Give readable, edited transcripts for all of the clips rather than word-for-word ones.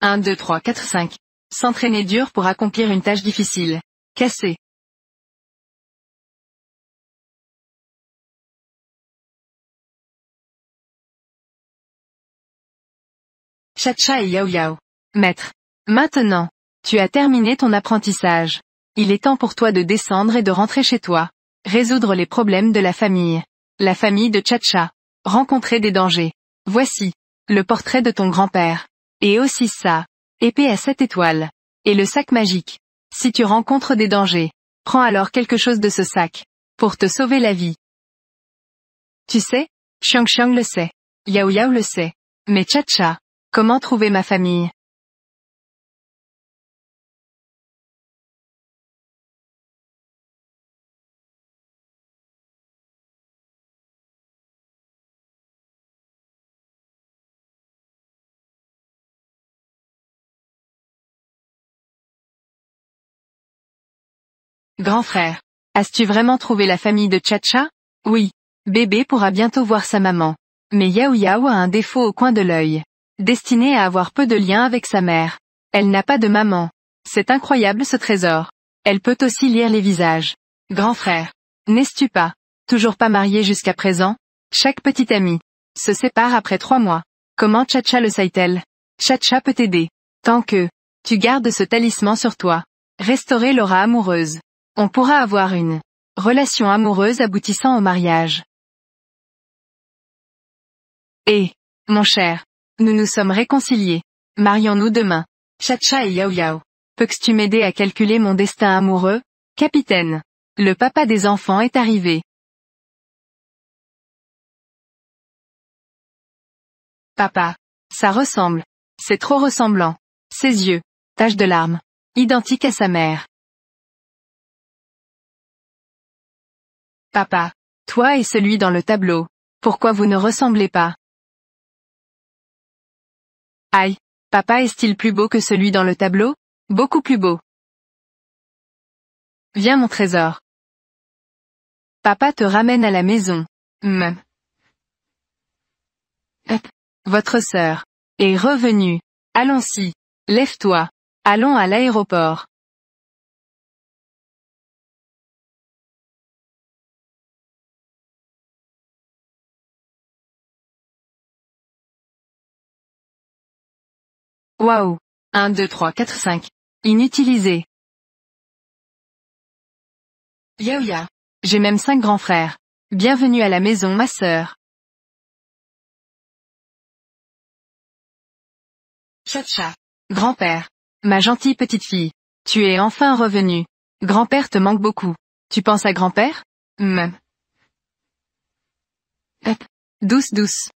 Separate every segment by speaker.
Speaker 1: 1, 2, 3, 4, 5. S'entraîner dur pour accomplir une tâche difficile. Casser. Cha-cha et yao-yao. Maître. Maintenant. Tu as terminé ton apprentissage. Il est temps pour toi de descendre et de rentrer chez toi. Résoudre les problèmes de la famille. La famille de Cha-cha. Rencontrer des dangers. Voici. Le portrait de ton grand-père. Et aussi ça. Épée à 7 étoiles. Et le sac magique. Si tu rencontres des dangers, prends alors quelque chose de ce sac. Pour te sauver la vie. Tu sais, Xiang-Xiang le sait. Yao-Yao le sait. Mais Cha-cha. Comment trouver ma famille? Grand frère. As-tu vraiment trouvé la famille de Cha-cha? Oui. Bébé pourra bientôt voir sa maman. Mais Yao-Yao a un défaut au coin de l'œil. Destiné à avoir peu de lien avec sa mère. Elle n'a pas de maman. C'est incroyable ce trésor. Elle peut aussi lire les visages. Grand frère. N'es-tu pas toujours pas marié jusqu'à présent? Chaque petite amie se sépare après 3 mois. Comment Cha-cha le sait-elle? Cha-cha peut t'aider. Tant que tu gardes ce talisman sur toi. Restaurer l'aura amoureuse. On pourra avoir une relation amoureuse aboutissant au mariage. Et, mon cher, nous nous sommes réconciliés. Marions-nous demain. Cha-cha et Yao-Yao. Peux-tu m'aider à calculer mon destin amoureux? Capitaine. Le papa des enfants est arrivé. Papa. Ça ressemble. C'est trop ressemblant. Ses yeux. Taches de larmes. Identique à sa mère. Papa. Toi et celui dans le tableau. Pourquoi vous ne ressemblez pas? Aïe. Papa est-il plus beau que celui dans le tableau? Beaucoup plus beau. Viens mon trésor. Papa te ramène à la maison. Votre sœur est revenue. Allons-y. Lève-toi. Allons à l'aéroport. Waouh. 1, 2, 3, 4, 5. Inutilisé. Yao-Ya. J'ai même 5 grands frères. Bienvenue à la maison ma sœur. Cha-cha. Grand-père. Ma gentille petite fille. Tu es enfin revenu. Grand-père te manque beaucoup. Tu penses à grand-père? Douce douce.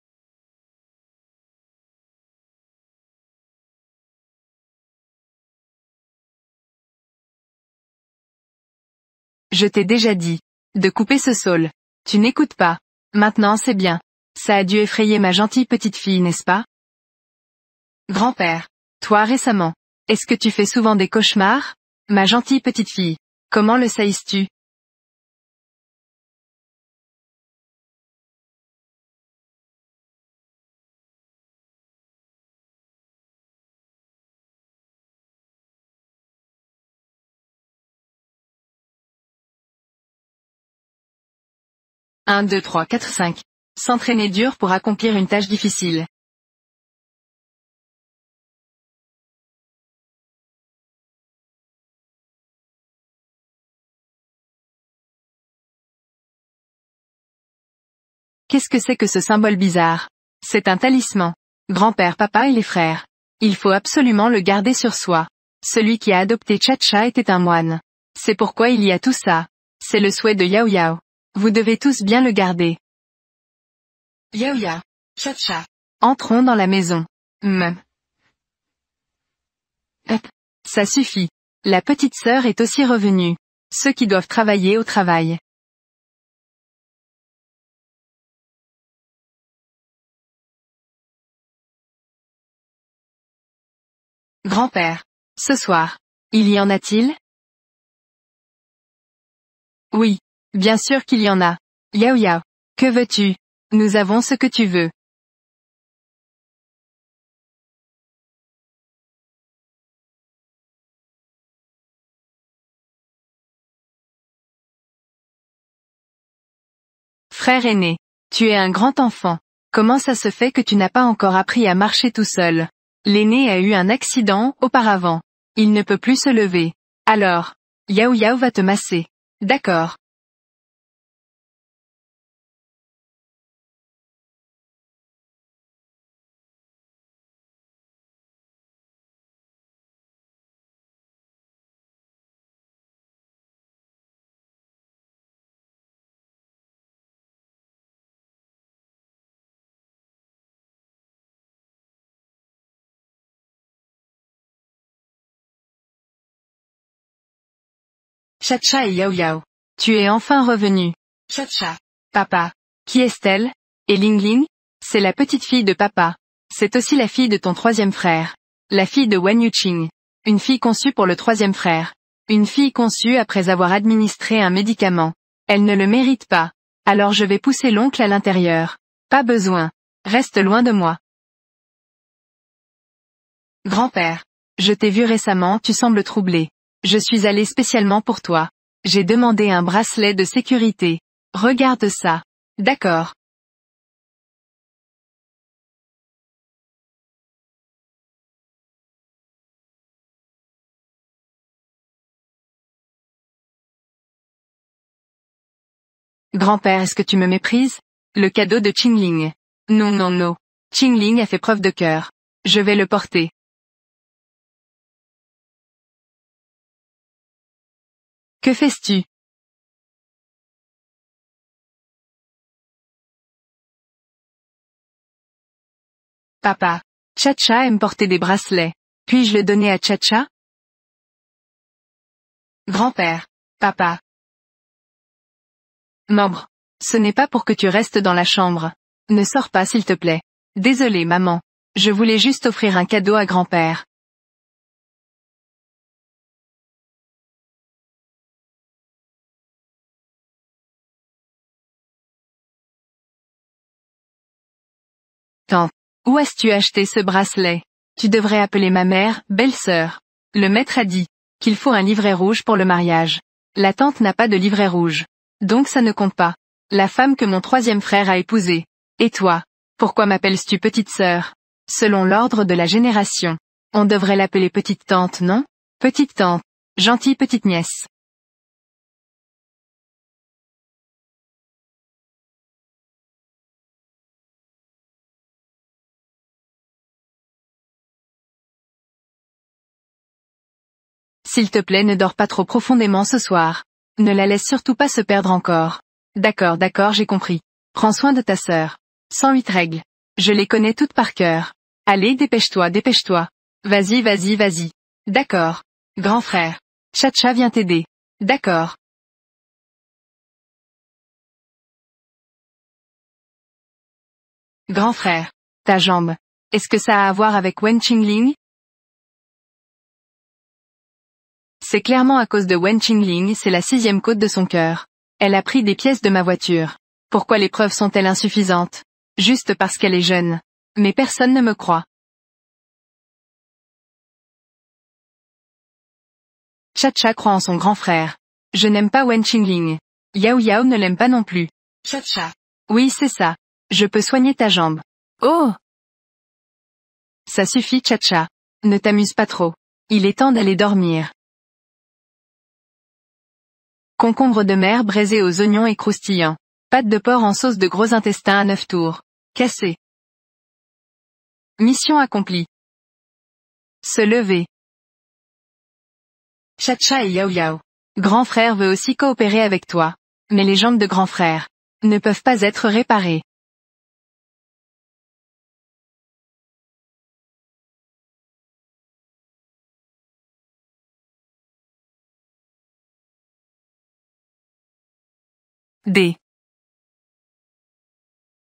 Speaker 1: Je t'ai déjà dit de couper ce saule. Tu n'écoutes pas. Maintenant c'est bien. Ça a dû effrayer ma gentille petite fille, n'est-ce pas? Grand-père. Toi récemment. Est-ce que tu fais souvent des cauchemars? Ma gentille petite fille. Comment le sais-tu? Un, 2, 3, 4, 5. S'entraîner dur pour accomplir une tâche difficile. Qu'est-ce que c'est que ce symbole bizarre? C'est un talisman. Grand-père, papa et les frères. Il faut absolument le garder sur soi. Celui qui a adopté Cha-cha était un moine. C'est pourquoi il y a tout ça. C'est le souhait de Yao-Yao. Vous devez tous bien le garder. Yao-Ya. Cha-cha. Entrons dans la maison. Ça suffit. La petite sœur est aussi revenue. Ceux qui doivent travailler au travail. Grand-père. Ce soir. Il y en a-t-il? Oui. Bien sûr qu'il y en a. Yao-Yao. Que veux-tu? Nous avons ce que tu veux. Frère aîné. Tu es un grand enfant. Comment ça se fait que tu n'as pas encore appris à marcher tout seul? L'aîné a eu un accident, auparavant. Il ne peut plus se lever. Alors, Yao Yao va te masser. D'accord. Chacha et Yao Yao. Tu es enfin revenu. Chacha. Papa. Qui est-elle? Et Ling Ling? C'est la petite fille de papa. C'est aussi la fille de ton troisième frère. La fille de Wen Yuqing. Une fille conçue pour le troisième frère. Une fille conçue après avoir administré un médicament. Elle ne le mérite pas. Alors je vais pousser l'oncle à l'intérieur. Pas besoin. Reste loin de moi. Grand-père. Je t'ai vu récemment, tu sembles troublé. Je suis allé spécialement pour toi. J'ai demandé un bracelet de sécurité. Regarde ça. D'accord. Grand-père, est-ce que tu me méprises? Le cadeau de Qingling. Non non non. Qingling a fait preuve de cœur. Je vais le porter. Que fais-tu? Papa. Chacha aime porter des bracelets. Puis-je le donner à Chacha? Grand-père. Papa. Membre. Ce n'est pas pour que tu restes dans la chambre. Ne sors pas s'il te plaît. Désolé maman. Je voulais juste offrir un cadeau à grand-père. Tante. Où as-tu acheté ce bracelet? Tu devrais appeler ma mère, belle-sœur. Le maître a dit qu'il faut un livret rouge pour le mariage. La tante n'a pas de livret rouge. Donc ça ne compte pas. La femme que mon troisième frère a épousée. Et toi? Pourquoi m'appelles-tu petite sœur? Selon l'ordre de la génération. On devrait l'appeler petite tante, non? Petite tante. Gentille petite nièce. S'il te plaît, ne dors pas trop profondément ce soir. Ne la laisse surtout pas se perdre encore. D'accord, d'accord, j'ai compris. Prends soin de ta sœur. 108 règles. Je les connais toutes par cœur. Allez, dépêche-toi, dépêche-toi. Vas-y, vas-y, vas-y. D'accord. Grand frère. Chacha vient t'aider. D'accord. Grand frère. Ta jambe. Est-ce que ça a à voir avec Wen Qingling? C'est clairement à cause de Wen Qingling, c'est la 6e côte de son cœur. Elle a pris des pièces de ma voiture. Pourquoi les preuves sont-elles insuffisantes? Juste parce qu'elle est jeune. Mais personne ne me croit. Chacha croit en son grand frère. Je n'aime pas Wen Qingling. Yao Yao ne l'aime pas non plus. Chacha. Oui, c'est ça. Je peux soigner ta jambe. Oh! Ça suffit, Chacha. Ne t'amuse pas trop. Il est temps d'aller dormir. Concombre de mer braisé aux oignons et croustillant. Pâte de porc en sauce de gros intestin à 9 tours. Cassé. Mission accomplie. Se lever. Chacha et Yao Yao. Grand frère veut aussi coopérer avec toi. Mais les jambes de grand frère ne peuvent pas être réparées. D.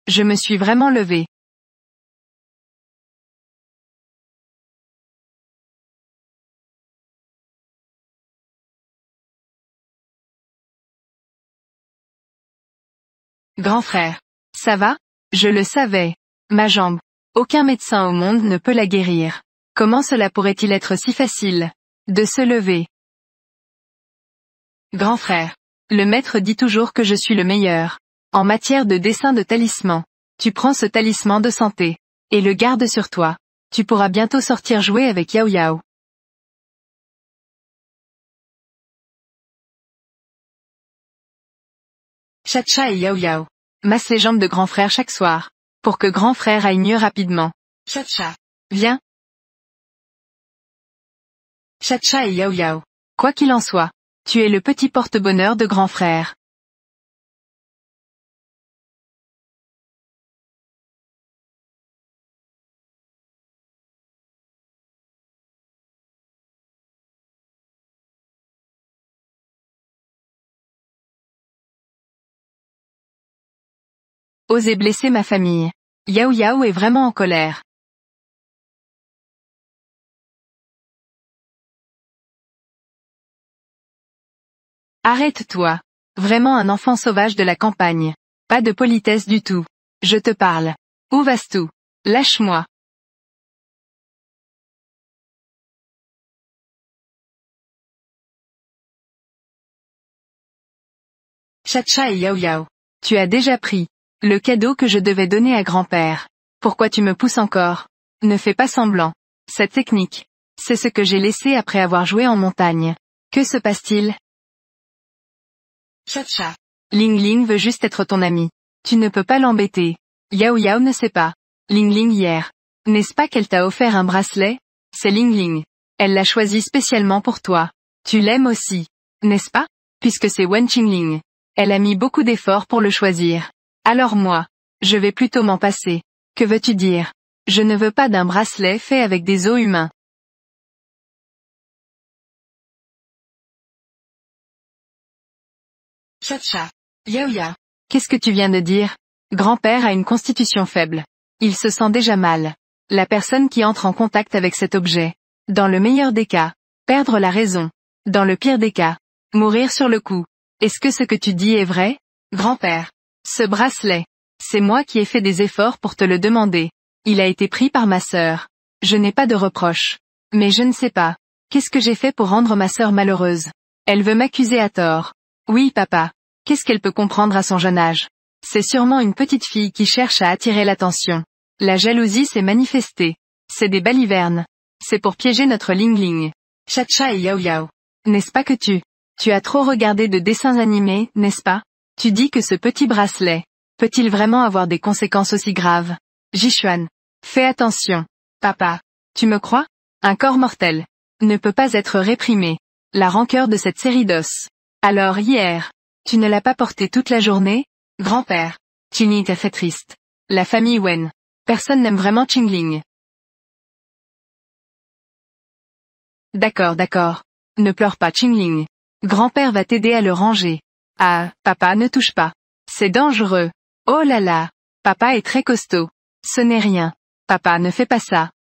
Speaker 1: Je me suis vraiment levé. Grand frère. Ça va? Je le savais. Ma jambe. Aucun médecin au monde ne peut la guérir. Comment cela pourrait-il être si facile? De se lever. Grand frère. Le maître dit toujours que je suis le meilleur. En matière de dessin de talisman, tu prends ce talisman de santé, et le gardes sur toi. Tu pourras bientôt sortir jouer avec Yao Yao. Chacha et Yao Yao massent les jambes de grand frère chaque soir, pour que grand frère aille mieux rapidement. Chacha, viens. Chacha et Yao Yao. Quoi qu'il en soit, tu es le petit porte-bonheur de grand frère. Osez blesser ma famille. Yao Yao est vraiment en colère. Arrête-toi. Vraiment un enfant sauvage de la campagne. Pas de politesse du tout. Je te parle. Où vas-tu? Lâche-moi. Chacha et Yao Yao. Tu as déjà pris le cadeau que je devais donner à grand-père. Pourquoi tu me pousses encore? Ne fais pas semblant. Cette technique, c'est ce que j'ai laissé après avoir joué en montagne. Que se passe-t-il? Chacha. Ling Ling veut juste être ton ami. Tu ne peux pas l'embêter. Yao Yao ne sait pas. Ling Ling hier. N'est-ce pas qu'elle t'a offert un bracelet? C'est Ling Ling. Elle l'a choisi spécialement pour toi. Tu l'aimes aussi. N'est-ce pas? Puisque c'est Wen Qingling. Elle a mis beaucoup d'efforts pour le choisir. Alors moi, je vais plutôt m'en passer. Que veux-tu dire? Je ne veux pas d'un bracelet fait avec des os humains. Chacha. Yao Yao. Qu'est-ce que tu viens de dire? Grand-père a une constitution faible. Il se sent déjà mal. La personne qui entre en contact avec cet objet. Dans le meilleur des cas, perdre la raison. Dans le pire des cas, mourir sur le coup. Est-ce que ce que tu dis est vrai? Grand-père. Ce bracelet. C'est moi qui ai fait des efforts pour te le demander. Il a été pris par ma sœur. Je n'ai pas de reproche. Mais je ne sais pas. Qu'est-ce que j'ai fait pour rendre ma sœur malheureuse? Elle veut m'accuser à tort. Oui, papa. Qu'est-ce qu'elle peut comprendre à son jeune âge? C'est sûrement une petite fille qui cherche à attirer l'attention. La jalousie s'est manifestée. C'est des balivernes. C'est pour piéger notre Ling Ling. Chacha et Yao Yao. N'est-ce pas que tu as trop regardé de dessins animés, n'est-ce pas? Tu dis que ce petit bracelet peut-il vraiment avoir des conséquences aussi graves? Jixuan. Fais attention. Papa. Tu me crois? Un corps mortel ne peut pas être réprimé. La rancœur de cette série d'os. Alors hier, tu ne l'as pas porté toute la journée? Grand-père. Qingling était très triste. La famille Wen. Personne n'aime vraiment Qingling. D'accord, d'accord. Ne pleure pas Qingling. Grand-père va t'aider à le ranger. Ah, papa ne touche pas. C'est dangereux. Oh là là. Papa est très costaud. Ce n'est rien. Papa ne fait pas ça.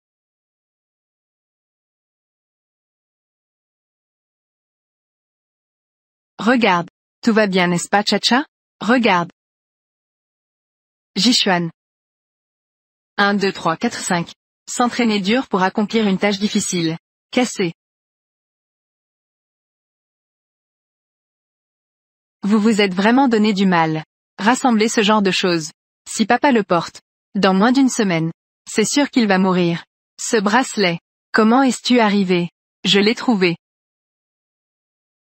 Speaker 1: Regarde. Tout va bien n'est-ce pas Chacha? Regarde. Jixuan. 1, 2, 3, 4, 5. S'entraîner dur pour accomplir une tâche difficile. Casser. Vous vous êtes vraiment donné du mal. Rassembler ce genre de choses. Si papa le porte, dans moins d'une semaine, c'est sûr qu'il va mourir. Ce bracelet. Comment es-tu arrivé? Je l'ai trouvé.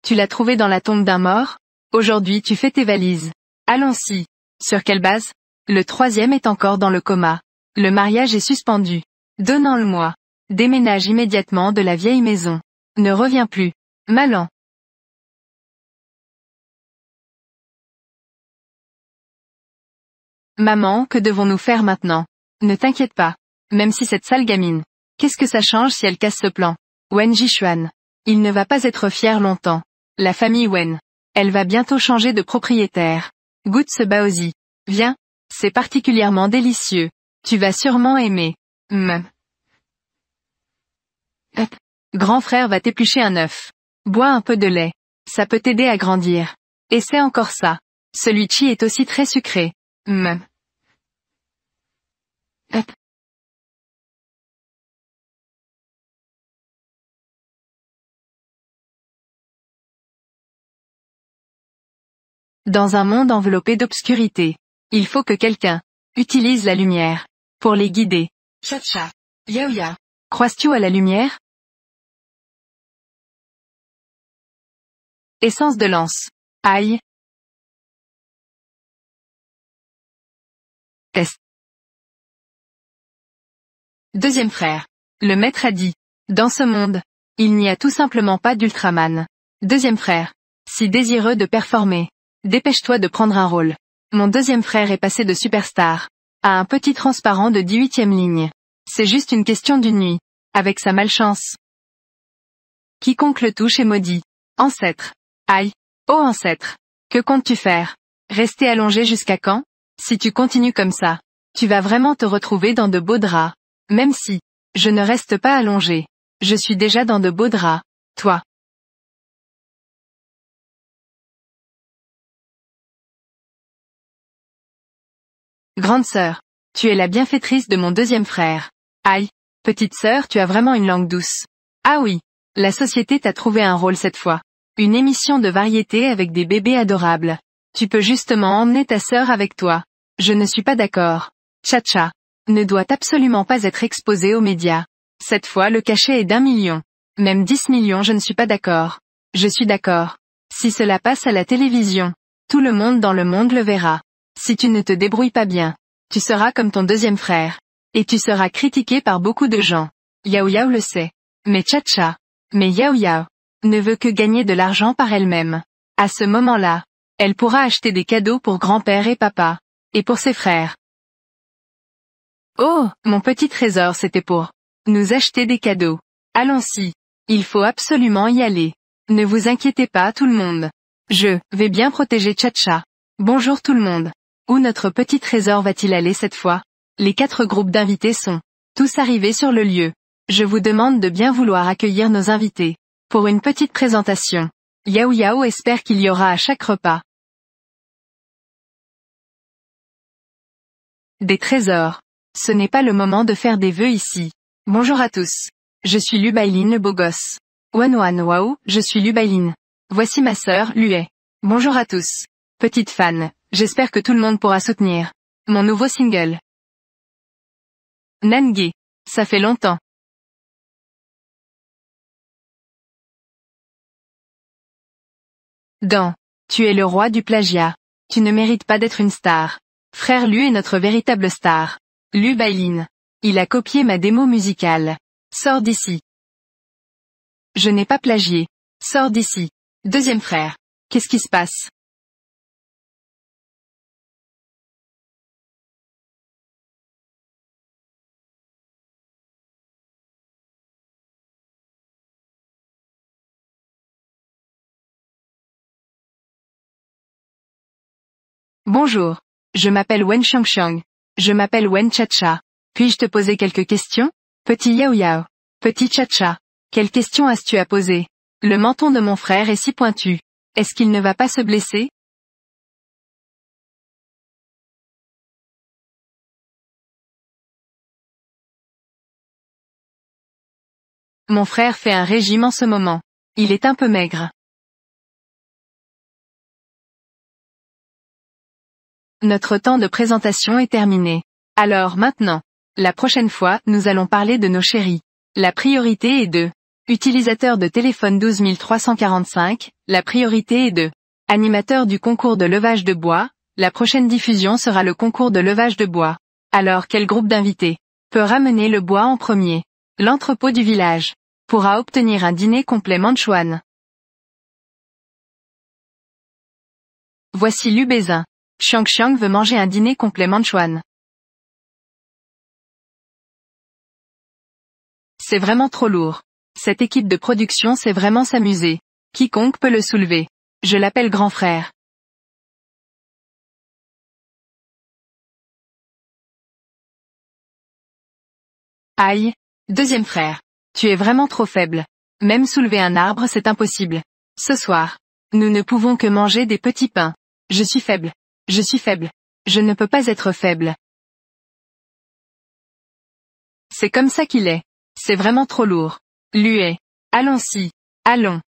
Speaker 1: Tu l'as trouvé dans la tombe d'un mort? Aujourd'hui tu fais tes valises. Allons-y. Sur quelle base? Le troisième est encore dans le coma. Le mariage est suspendu. Donnons-le-moi. Déménage immédiatement de la vieille maison. Ne reviens plus. Malan. Maman, que devons-nous faire maintenant? Ne t'inquiète pas. Même si cette sale gamine. Qu'est-ce que ça change si elle casse ce plan? Wen Jixuan. Il ne va pas être fier longtemps. La famille Wen. Elle va bientôt changer de propriétaire. Goûte ce baozi. Viens. C'est particulièrement délicieux. Tu vas sûrement aimer. Hop. Grand frère va t'éplucher un œuf. Bois un peu de lait. Ça peut t'aider à grandir. Essaie encore ça. Celui-ci est aussi très sucré. Hop. Dans un monde enveloppé d'obscurité, il faut que quelqu'un utilise la lumière pour les guider. Cha-cha. Yaoya. Crois-tu à la lumière? Essence de lance. Aïe. Test. Deuxième frère. Le maître a dit. Dans ce monde, il n'y a tout simplement pas d'Ultraman. Deuxième frère. Si désireux de performer, dépêche-toi de prendre un rôle. Mon deuxième frère est passé de superstar à un petit transparent de 18e ligne. C'est juste une question d'une nuit. Avec sa malchance. Quiconque le touche est maudit. Ancêtre. Aïe. Oh ancêtre. Que comptes-tu faire? Rester allongé jusqu'à quand? Si tu continues comme ça, tu vas vraiment te retrouver dans de beaux draps. Même si, je ne reste pas allongé. Je suis déjà dans de beaux draps. Toi. Grande sœur. Tu es la bienfaitrice de mon deuxième frère. Aïe. Petite sœur, tu as vraiment une langue douce. Ah oui. La société t'a trouvé un rôle cette fois. Une émission de variété avec des bébés adorables. Tu peux justement emmener ta sœur avec toi. Je ne suis pas d'accord. Cha-cha. Ne doit absolument pas être exposé aux médias. Cette fois le cachet est d'1 million. Même 10 millions, je ne suis pas d'accord. Je suis d'accord. Si cela passe à la télévision, tout le monde dans le monde le verra. Si tu ne te débrouilles pas bien, tu seras comme ton deuxième frère. Et tu seras critiqué par beaucoup de gens. Yao Yao le sait. Mais Cha-cha. Mais Yao Yao ne veut que gagner de l'argent par elle-même. À ce moment-là, elle pourra acheter des cadeaux pour grand-père et papa. Et pour ses frères. Oh, mon petit trésor, c'était pour nous acheter des cadeaux. Allons-y. Il faut absolument y aller. Ne vous inquiétez pas tout le monde. Je vais bien protéger Cha-cha. Bonjour tout le monde. Où notre petit trésor va-t-il aller cette fois? Les 4 groupes d'invités sont tous arrivés sur le lieu. Je vous demande de bien vouloir accueillir nos invités. Pour une petite présentation. Yao Yao espère qu'il y aura à chaque repas des trésors. Ce n'est pas le moment de faire des vœux ici. Bonjour à tous. Je suis Lubaïline le beau gosse. Wan Wan Waouh, je suis Lubaïline. Voici ma sœur, Lué. Bonjour à tous. Petite fan, j'espère que tout le monde pourra soutenir mon nouveau single. Nangue. Ça fait longtemps. Dan. Tu es le roi du plagiat. Tu ne mérites pas d'être une star. Frère Lu est notre véritable star. Lu Bailin. Il a copié ma démo musicale. Sors d'ici. Je n'ai pas plagié. Sors d'ici. Deuxième frère. Qu'est-ce qui se passe? Bonjour. Je m'appelle Wen Xiangxiang. Je m'appelle Wen Chacha. Puis-je te poser quelques questions? Petit Yao Yao. Petit Chacha. Quelles questions as-tu à poser? Le menton de mon frère est si pointu. Est-ce qu'il ne va pas se blesser? Mon frère fait un régime en ce moment. Il est un peu maigre. Notre temps de présentation est terminé. Alors maintenant, la prochaine fois, nous allons parler de nos chéris. La priorité est de utilisateur de téléphone 12345, la priorité est de animateur du concours de levage de bois, la prochaine diffusion sera le concours de levage de bois. Alors quel groupe d'invités peut ramener le bois en premier? L'entrepôt du village pourra obtenir un dîner complet Manchuan. Voici Lu Bézin. Xiangxiang veut manger un dîner complet Manchuan. C'est vraiment trop lourd. Cette équipe de production sait vraiment s'amuser. Quiconque peut le soulever. Je l'appelle grand frère. Aïe. Deuxième frère. Tu es vraiment trop faible. Même soulever un arbre c'est impossible. Ce soir, nous ne pouvons que manger des petits pains. Je suis faible. Je suis faible. Je ne peux pas être faible. C'est comme ça qu'il est. C'est vraiment trop lourd. Lué. Allons-y. Allons.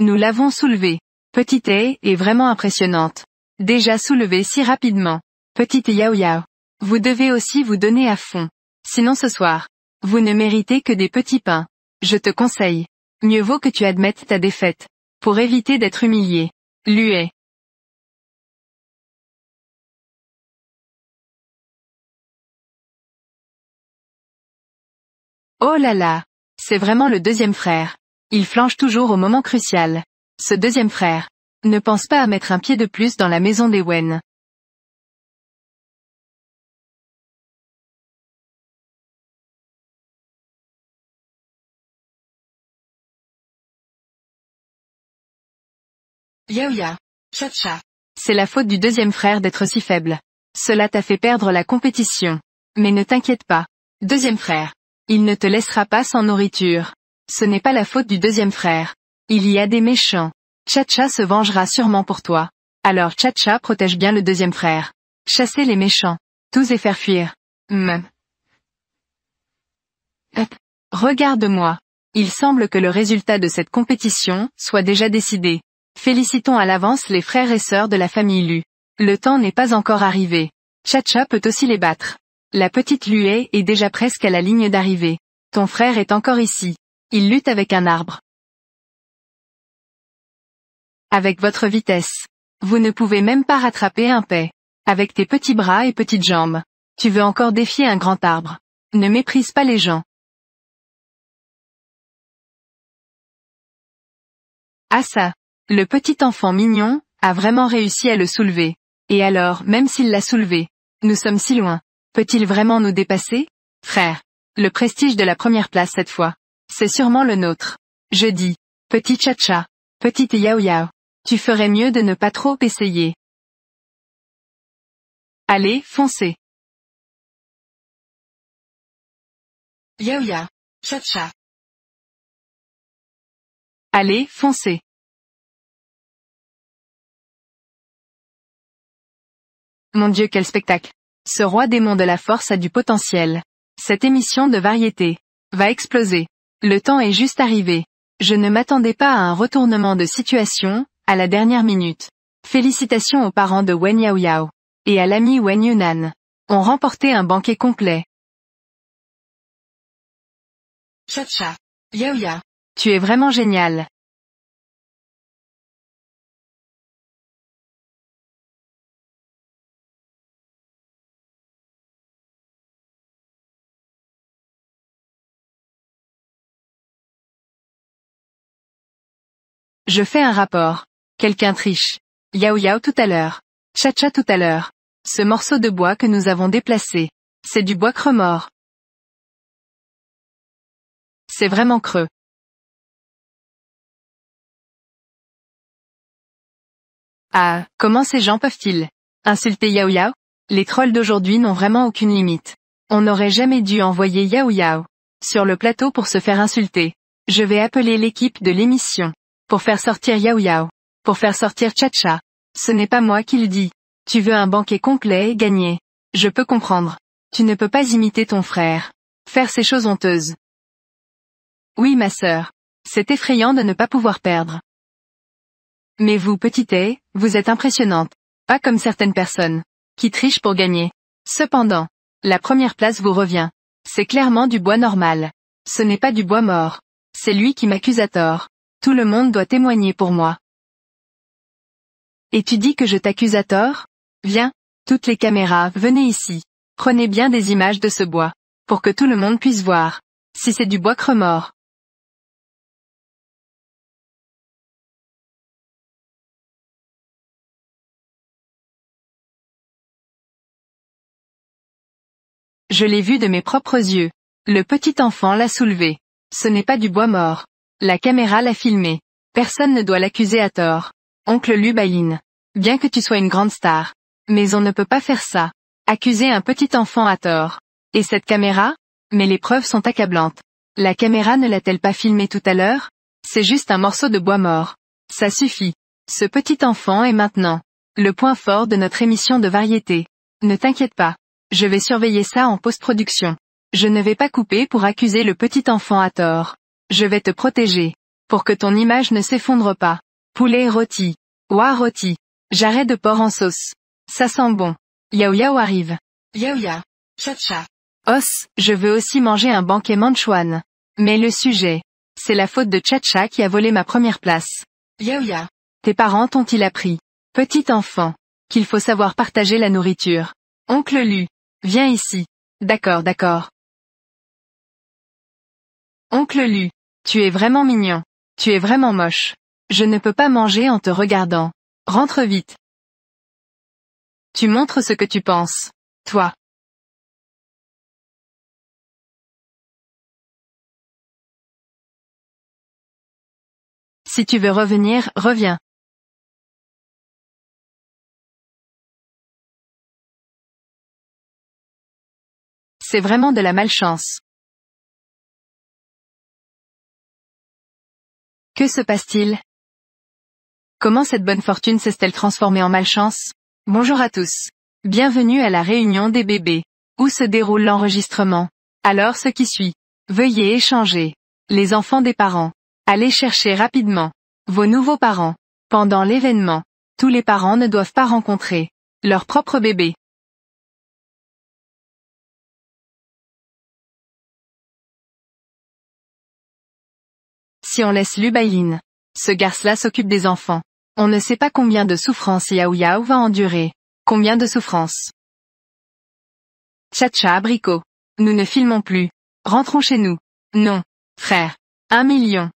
Speaker 1: Nous l'avons soulevée. Petite est vraiment impressionnante. Déjà soulevée si rapidement. Petite Yao Yao. Vous devez aussi vous donner à fond. Sinon ce soir, vous ne méritez que des petits pains. Je te conseille. Mieux vaut que tu admettes ta défaite. Pour éviter d'être humilié. Luet. Oh là là. C'est vraiment le deuxième frère. Il flanche toujours au moment crucial. Ce deuxième frère. Ne pense pas à mettre un pied de plus dans la maison des Wen. Yaoya. Chacha. C'est la faute du deuxième frère d'être si faible. Cela t'a fait perdre la compétition. Mais ne t'inquiète pas. Deuxième frère. Il ne te laissera pas sans nourriture. Ce n'est pas la faute du deuxième frère. Il y a des méchants. Chacha se vengera sûrement pour toi. Alors Chacha protège bien le deuxième frère. Chasser les méchants. Tous et faire fuir. Regarde-moi. Il semble que le résultat de cette compétition soit déjà décidé. Félicitons à l'avance les frères et sœurs de la famille Lu. Le temps n'est pas encore arrivé. Chacha peut aussi les battre. La petite Luet est déjà presque à la ligne d'arrivée. Ton frère est encore ici. Il lutte avec un arbre. Avec votre vitesse. Vous ne pouvez même pas rattraper un paix. Avec tes petits bras et petites jambes. Tu veux encore défier un grand arbre. Ne méprise pas les gens. Ah ça. Le petit enfant mignon, a vraiment réussi à le soulever. Et alors, même s'il l'a soulevé, nous sommes si loin. Peut-il vraiment nous dépasser? Frère. Le prestige de la première place cette fois. C'est sûrement le nôtre. Je dis. Petit Chacha. Petite Yao Yao. Tu ferais mieux de ne pas trop essayer. Allez, foncez. Yao Yao. Chacha. Allez, foncez. Mon Dieu, quel spectacle. Ce roi démon de la force a du potentiel. Cette émission de variété va exploser. Le temps est juste arrivé. Je ne m'attendais pas à un retournement de situation, à la dernière minute. Félicitations aux parents de Wen Yao Yao. Et à l'ami Wen Yunan. Ont remporté un banquet complet. Chacha. Yao Yao. Tu es vraiment génial. Je fais un rapport. Quelqu'un triche. Yao Yao tout à l'heure. Chacha tout à l'heure. Ce morceau de bois que nous avons déplacé. C'est du bois creux mort. C'est vraiment creux. Ah, comment ces gens peuvent-ils insulter Yao Yao? Les trolls d'aujourd'hui n'ont vraiment aucune limite. On n'aurait jamais dû envoyer Yao Yao sur le plateau pour se faire insulter. Je vais appeler l'équipe de l'émission. Pour faire sortir Yao Yao. Pour faire sortir Chacha. Ce n'est pas moi qui le dis. Tu veux un banquet complet et gagner. Je peux comprendre. Tu ne peux pas imiter ton frère. Faire ces choses honteuses. Oui ma sœur. C'est effrayant de ne pas pouvoir perdre. Mais vous petite haie, vous êtes impressionnante. Pas comme certaines personnes. Qui trichent pour gagner. Cependant. La première place vous revient. C'est clairement du bois normal. Ce n'est pas du bois mort. C'est lui qui m'accuse à tort. Tout le monde doit témoigner pour moi. Et tu dis que je t'accuse à tort? Viens. Toutes les caméras, venez ici. Prenez bien des images de ce bois. Pour que tout le monde puisse voir. Si c'est du bois creux mort. Je l'ai vu de mes propres yeux. Le petit enfant l'a soulevé. Ce n'est pas du bois mort. La caméra l'a filmé. Personne ne doit l'accuser à tort. Oncle Lu Bailin. Bien que tu sois une grande star. Mais on ne peut pas faire ça. Accuser un petit enfant à tort. Et cette caméra? Mais les preuves sont accablantes. La caméra ne l'a-t-elle pas filmé tout à l'heure? C'est juste un morceau de bois mort. Ça suffit. Ce petit enfant est maintenant le point fort de notre émission de variété. Ne t'inquiète pas. Je vais surveiller ça en post-production. Je ne vais pas couper pour accuser le petit enfant à tort. Je vais te protéger. Pour que ton image ne s'effondre pas. Poulet rôti. Ouah rôti. Jarret de porc en sauce. Ça sent bon. Yao Yao arrive. Yao Yao. Cha-cha. Os, je veux aussi manger un banquet Manchuan. Mais le sujet. C'est la faute de Cha-cha qui a volé ma première place. Yao Yao. Tes parents t'ont-ils appris, petit enfant, qu'il faut savoir partager la nourriture? Oncle Lu. Viens ici. D'accord, d'accord. Oncle Lu. Tu es vraiment mignon. Tu es vraiment moche. Je ne peux pas manger en te regardant. Rentre vite. Tu montres ce que tu penses. Toi. Si tu veux revenir, reviens. C'est vraiment de la malchance. Que se passe-t-il? Comment cette bonne fortune s'est-elle transformée en malchance? Bonjour à tous. Bienvenue à la réunion des bébés. Où se déroule l'enregistrement? Alors ce qui suit. Veuillez échanger. Les enfants des parents. Allez chercher rapidement vos nouveaux parents. Pendant l'événement, tous les parents ne doivent pas rencontrer leur propre bébé. Si on laisse Lubaïline, ce garce-là s'occupe des enfants. On ne sait pas combien de souffrances Yao Yao va endurer. Combien de souffrances. Cha-cha abricot. Nous ne filmons plus. Rentrons chez nous. Non. Frère. 1 million.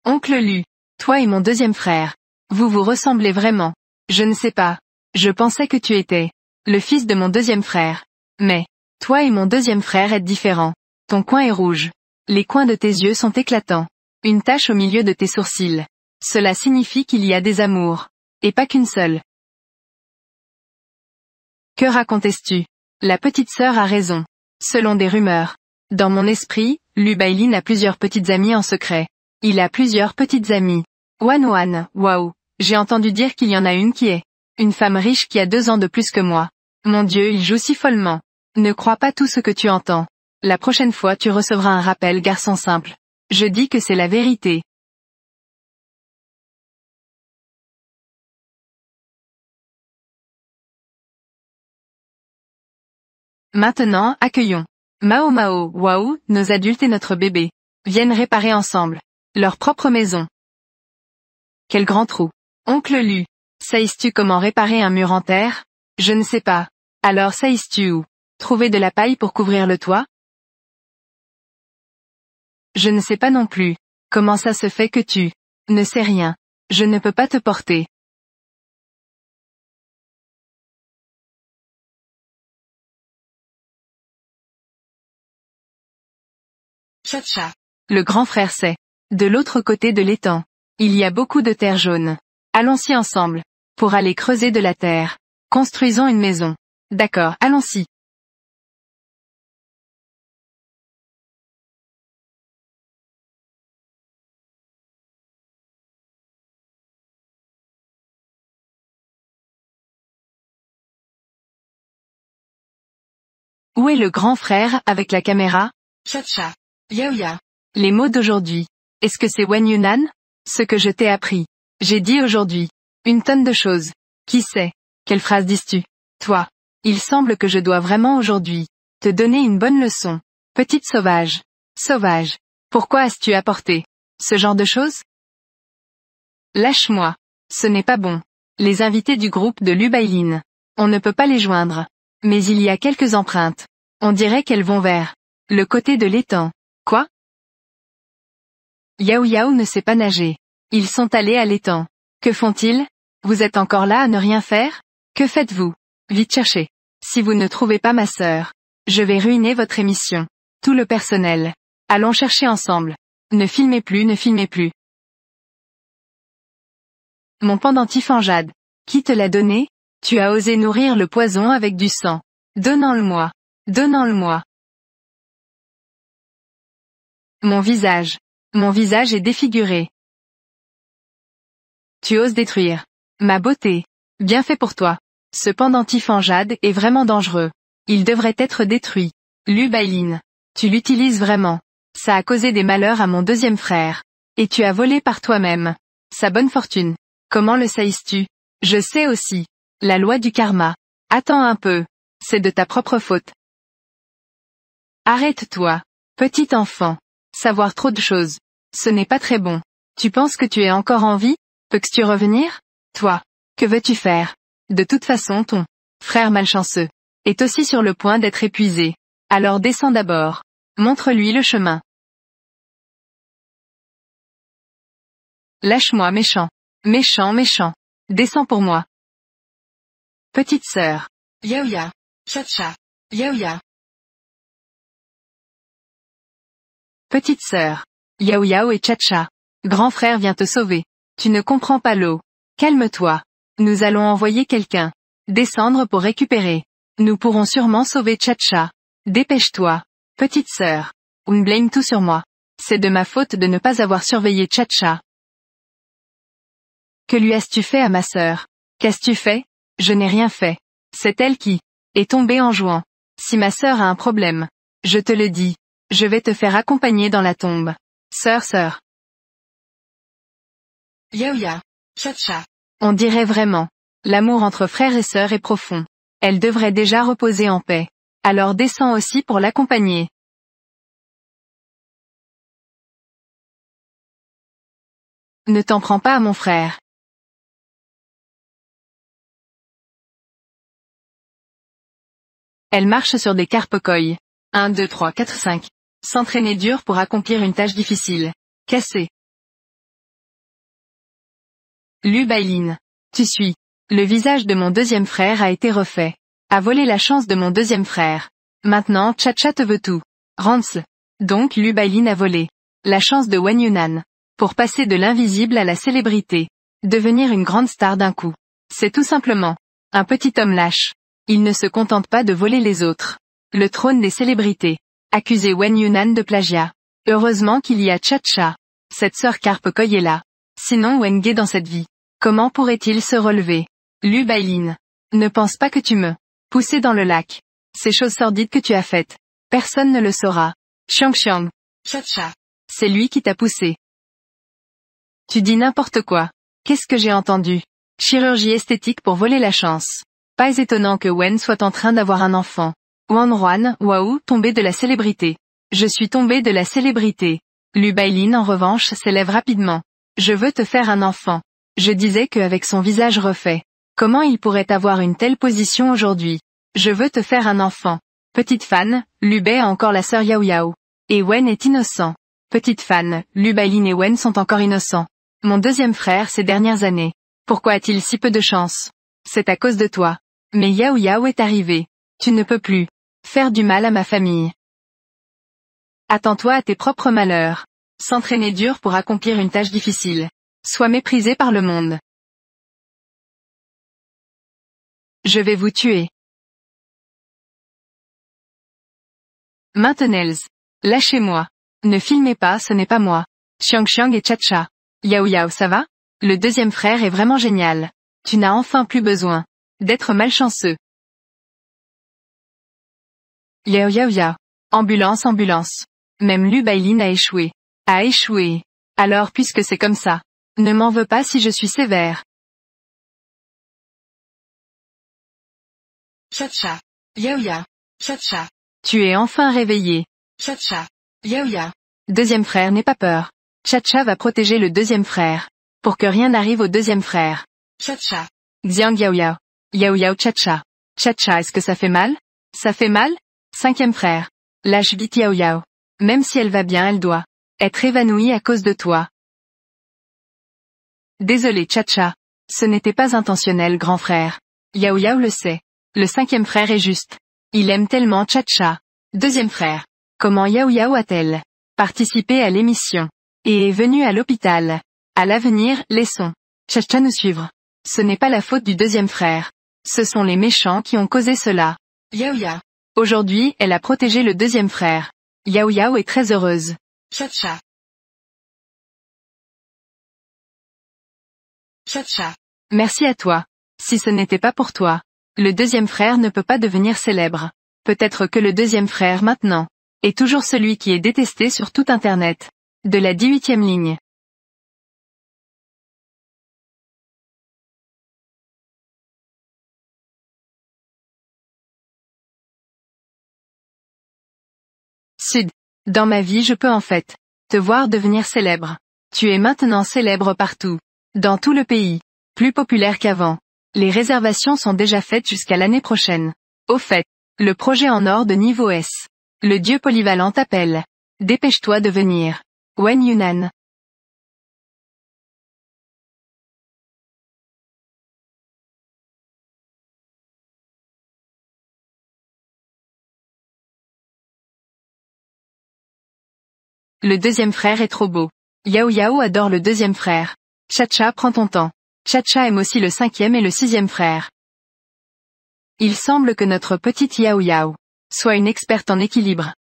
Speaker 1: Oncle Lu. Toi et mon deuxième frère. Vous vous ressemblez vraiment. Je ne sais pas. Je pensais que tu étais le fils de mon deuxième frère. Mais, toi et mon deuxième frère êtes différents. Ton coin est rouge. Les coins de tes yeux sont éclatants. Une tache au milieu de tes sourcils. Cela signifie qu'il y a des amours. Et pas qu'une seule. Que racontes-tu? La petite sœur a raison. Selon des rumeurs. Dans mon esprit, Lubaïline a plusieurs petites amies en secret. Il a plusieurs petites amies. Wan, waouh. J'ai entendu dire qu'il y en a une qui est une femme riche qui a 2 ans de plus que moi. Mon Dieu, il joue si follement. Ne crois pas tout ce que tu entends. La prochaine fois tu recevras un rappel, garçon simple. Je dis que c'est la vérité. Maintenant, accueillons Mao Mao, waouh, nos adultes et notre bébé viennent réparer ensemble leur propre maison. Quel grand trou. Oncle Lu. Sais-tu comment réparer un mur en terre? Je ne sais pas. Alors sais-tu où trouver de la paille pour couvrir le toit? Je ne sais pas non plus. Comment ça se fait que tu ne sais rien? Je ne peux pas te porter. Cha-cha. Le grand frère sait. De l'autre côté de l'étang, il y a beaucoup de terre jaune. Allons-y ensemble. Pour aller creuser de la terre. Construisons une maison. D'accord, allons-y. Où est le grand frère avec la caméra? Cha-cha. Yao Yao. Les mots d'aujourd'hui. Est-ce que c'est Wen Yunan? Ce que je t'ai appris. J'ai dit aujourd'hui. Une tonne de choses. Qui sait? Quelle phrase dis-tu? Toi. Il semble que je dois vraiment aujourd'hui te donner une bonne leçon. Petite sauvage. Sauvage. Pourquoi as-tu apporté ce genre de choses? Lâche-moi. Ce n'est pas bon. Les invités du groupe de Lubaïline. On ne peut pas les joindre. Mais il y a quelques empreintes. On dirait qu'elles vont vers le côté de l'étang. Quoi? Yao Yao ne sait pas nager. Ils sont allés à l'étang. Que font-ils? Vous êtes encore là à ne rien faire? Que faites-vous? Vite chercher. Si vous ne trouvez pas ma sœur, je vais ruiner votre émission. Tout le personnel. Allons chercher ensemble. Ne filmez plus, ne filmez plus. Mon pendentif en jade. Qui te l'a donné? Tu as osé nourrir le poison avec du sang. Donnant-le-moi. Donnant-le-moi. Mon visage. Mon visage est défiguré. Tu oses détruire ma beauté. Bien fait pour toi. Ce pendentif en jade est vraiment dangereux. Il devrait être détruit. Lubaïline. Tu l'utilises vraiment. Ça a causé des malheurs à mon deuxième frère. Et tu as volé par toi-même. Sa bonne fortune. Comment le sais-tu? Je sais aussi. La loi du karma. Attends un peu. C'est de ta propre faute. Arrête-toi. Petit enfant. Savoir trop de choses. Ce n'est pas très bon. Tu penses que tu es encore en vie? Peux-tu revenir? Toi. Que veux-tu faire? De toute façon ton frère malchanceux est aussi sur le point d'être épuisé. Alors descends d'abord. Montre-lui le chemin. Lâche-moi méchant. Méchant méchant. Descends pour moi. Petite sœur. Yaoya. Cha-cha. Yaoya. Petite sœur. Yao Yao et Cha-cha. Grand frère vient te sauver. Tu ne comprends pas l'eau. Calme-toi. Nous allons envoyer quelqu'un. Descendre pour récupérer. Nous pourrons sûrement sauver Cha-cha. Dépêche-toi. Petite sœur. On blâme tout sur moi. C'est de ma faute de ne pas avoir surveillé Cha-cha. Que lui as-tu fait à ma sœur? Qu'as-tu fait? Je n'ai rien fait. C'est elle qui est tombée en jouant. Si ma sœur a un problème, je te le dis, je vais te faire accompagner dans la tombe. Sœur. Yaoya. Cha-cha. On dirait vraiment. L'amour entre frères et sœurs est profond. Elle devrait déjà reposer en paix. Alors descends aussi pour l'accompagner. Ne t'en prends pas à mon frère. Elle marche sur des carpe-coilles. 1, 2, 3, 4, 5. S'entraîner dur pour accomplir une tâche difficile. Casser. Lu Bailin. Tu suis. Le visage de mon deuxième frère a été refait. A volé la chance de mon deuxième frère. Maintenant Cha-cha te veut tout. Rance. Donc Lu Bailin a volé la chance de Wen Yunan. Pour passer de l'invisible à la célébrité. Devenir une grande star d'un coup. C'est tout simplement un petit homme lâche. Il ne se contente pas de voler les autres. Le trône des célébrités. Accuser Wen Yunan de plagiat. Heureusement qu'il y a Cha-cha. Cette sœur carpe-coille est là. Sinon Wen Ge dans cette vie. Comment pourrait-il se relever? Lu Bailin. Ne pense pas que tu me poussé dans le lac. Ces choses sordides que tu as faites. Personne ne le saura. Xiang. Cha-cha. C'est lui qui t'a poussé. Tu dis n'importe quoi. Qu'est-ce que j'ai entendu? Chirurgie esthétique pour voler la chance. Pas étonnant que Wen soit en train d'avoir un enfant. Wanruan, waouh, tombé de la célébrité. Je suis tombé de la célébrité. Lu Bailin en revanche s'élève rapidement. Je veux te faire un enfant. Je disais qu'avec son visage refait. Comment il pourrait avoir une telle position aujourd'hui? Je veux te faire un enfant. Petite fan, Lu Bei a encore la sœur Yao Yao. Et Wen est innocent. Petite fan, Lu Bailin et Wen sont encore innocents. Mon deuxième frère ces dernières années. Pourquoi a-t-il si peu de chance? C'est à cause de toi. Mais Yao Yao est arrivé. Tu ne peux plus faire du mal à ma famille. Attends-toi à tes propres malheurs. S'entraîner dur pour accomplir une tâche difficile. Sois méprisé par le monde. Je vais vous tuer. Maintenant. Lâchez-moi. Ne filmez pas, ce n'est pas moi. Xiang et Cha-cha. Yao Yao, ça va? Le deuxième frère est vraiment génial. Tu n'as enfin plus besoin d'être malchanceux. Yao Yao. Ambulance. Même Lu Bailin a échoué. Alors puisque c'est comme ça, ne m'en veux pas si je suis sévère. Cha-cha. Yao. Cha-cha. Tu es enfin réveillé. Cha-cha. Yao. Deuxième frère n'aie pas peur. Cha-cha va protéger le deuxième frère. Pour que rien n'arrive au deuxième frère. Cha-cha. Xiang Yao. Yao Cha-cha. Cha-cha, est-ce que ça fait mal? Ça fait mal? Cinquième frère. Lâche vite Yao. Même si elle va bien, elle doit être évanouie à cause de toi. Désolé Cha-cha. Ce n'était pas intentionnel, grand frère. Yao le sait. Le cinquième frère est juste. Il aime tellement Cha-cha. Deuxième frère. Comment Yao a-t-elle participé à l'émission? Et est venue à l'hôpital. À l'avenir, laissons Cha-cha nous suivre. Ce n'est pas la faute du deuxième frère. Ce sont les méchants qui ont causé cela. Yao. Aujourd'hui, elle a protégé le deuxième frère. Yao est très heureuse. Cha-cha. Cha-cha. Merci à toi. Si ce n'était pas pour toi, le deuxième frère ne peut pas devenir célèbre. Peut-être que le deuxième frère maintenant Et toujours celui qui est détesté sur tout Internet. De la 18e ligne. Sud. Dans ma vie je peux en fait te voir devenir célèbre. Tu es maintenant célèbre partout. Dans tout le pays. Plus populaire qu'avant. Les réservations sont déjà faites jusqu'à l'année prochaine. Au fait, le projet en or de niveau S. Le dieu polyvalent t'appelle. Dépêche-toi de venir. Wen Yunan. Le deuxième frère est trop beau. Yao Yao adore le deuxième frère. Chacha, prends ton temps. Chacha aime aussi le cinquième et le sixième frère. Il semble que notre petite Yao Yao soit une experte en équilibre.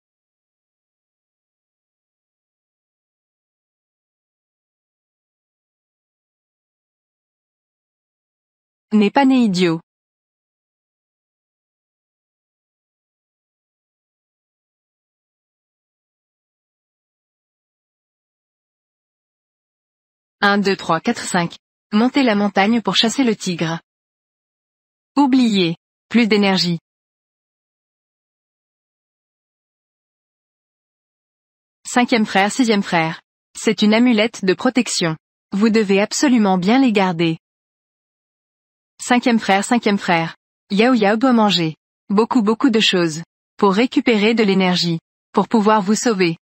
Speaker 1: N'est pas né idiot. Un, 2, 3, 4, 5. Monter la montagne pour chasser le tigre. Oubliez. Plus d'énergie. Cinquième frère, sixième frère. C'est une amulette de protection. Vous devez absolument bien les garder. Cinquième frère, cinquième frère. Yao Yao doit manger. Beaucoup de choses. Pour récupérer de l'énergie. Pour pouvoir vous sauver.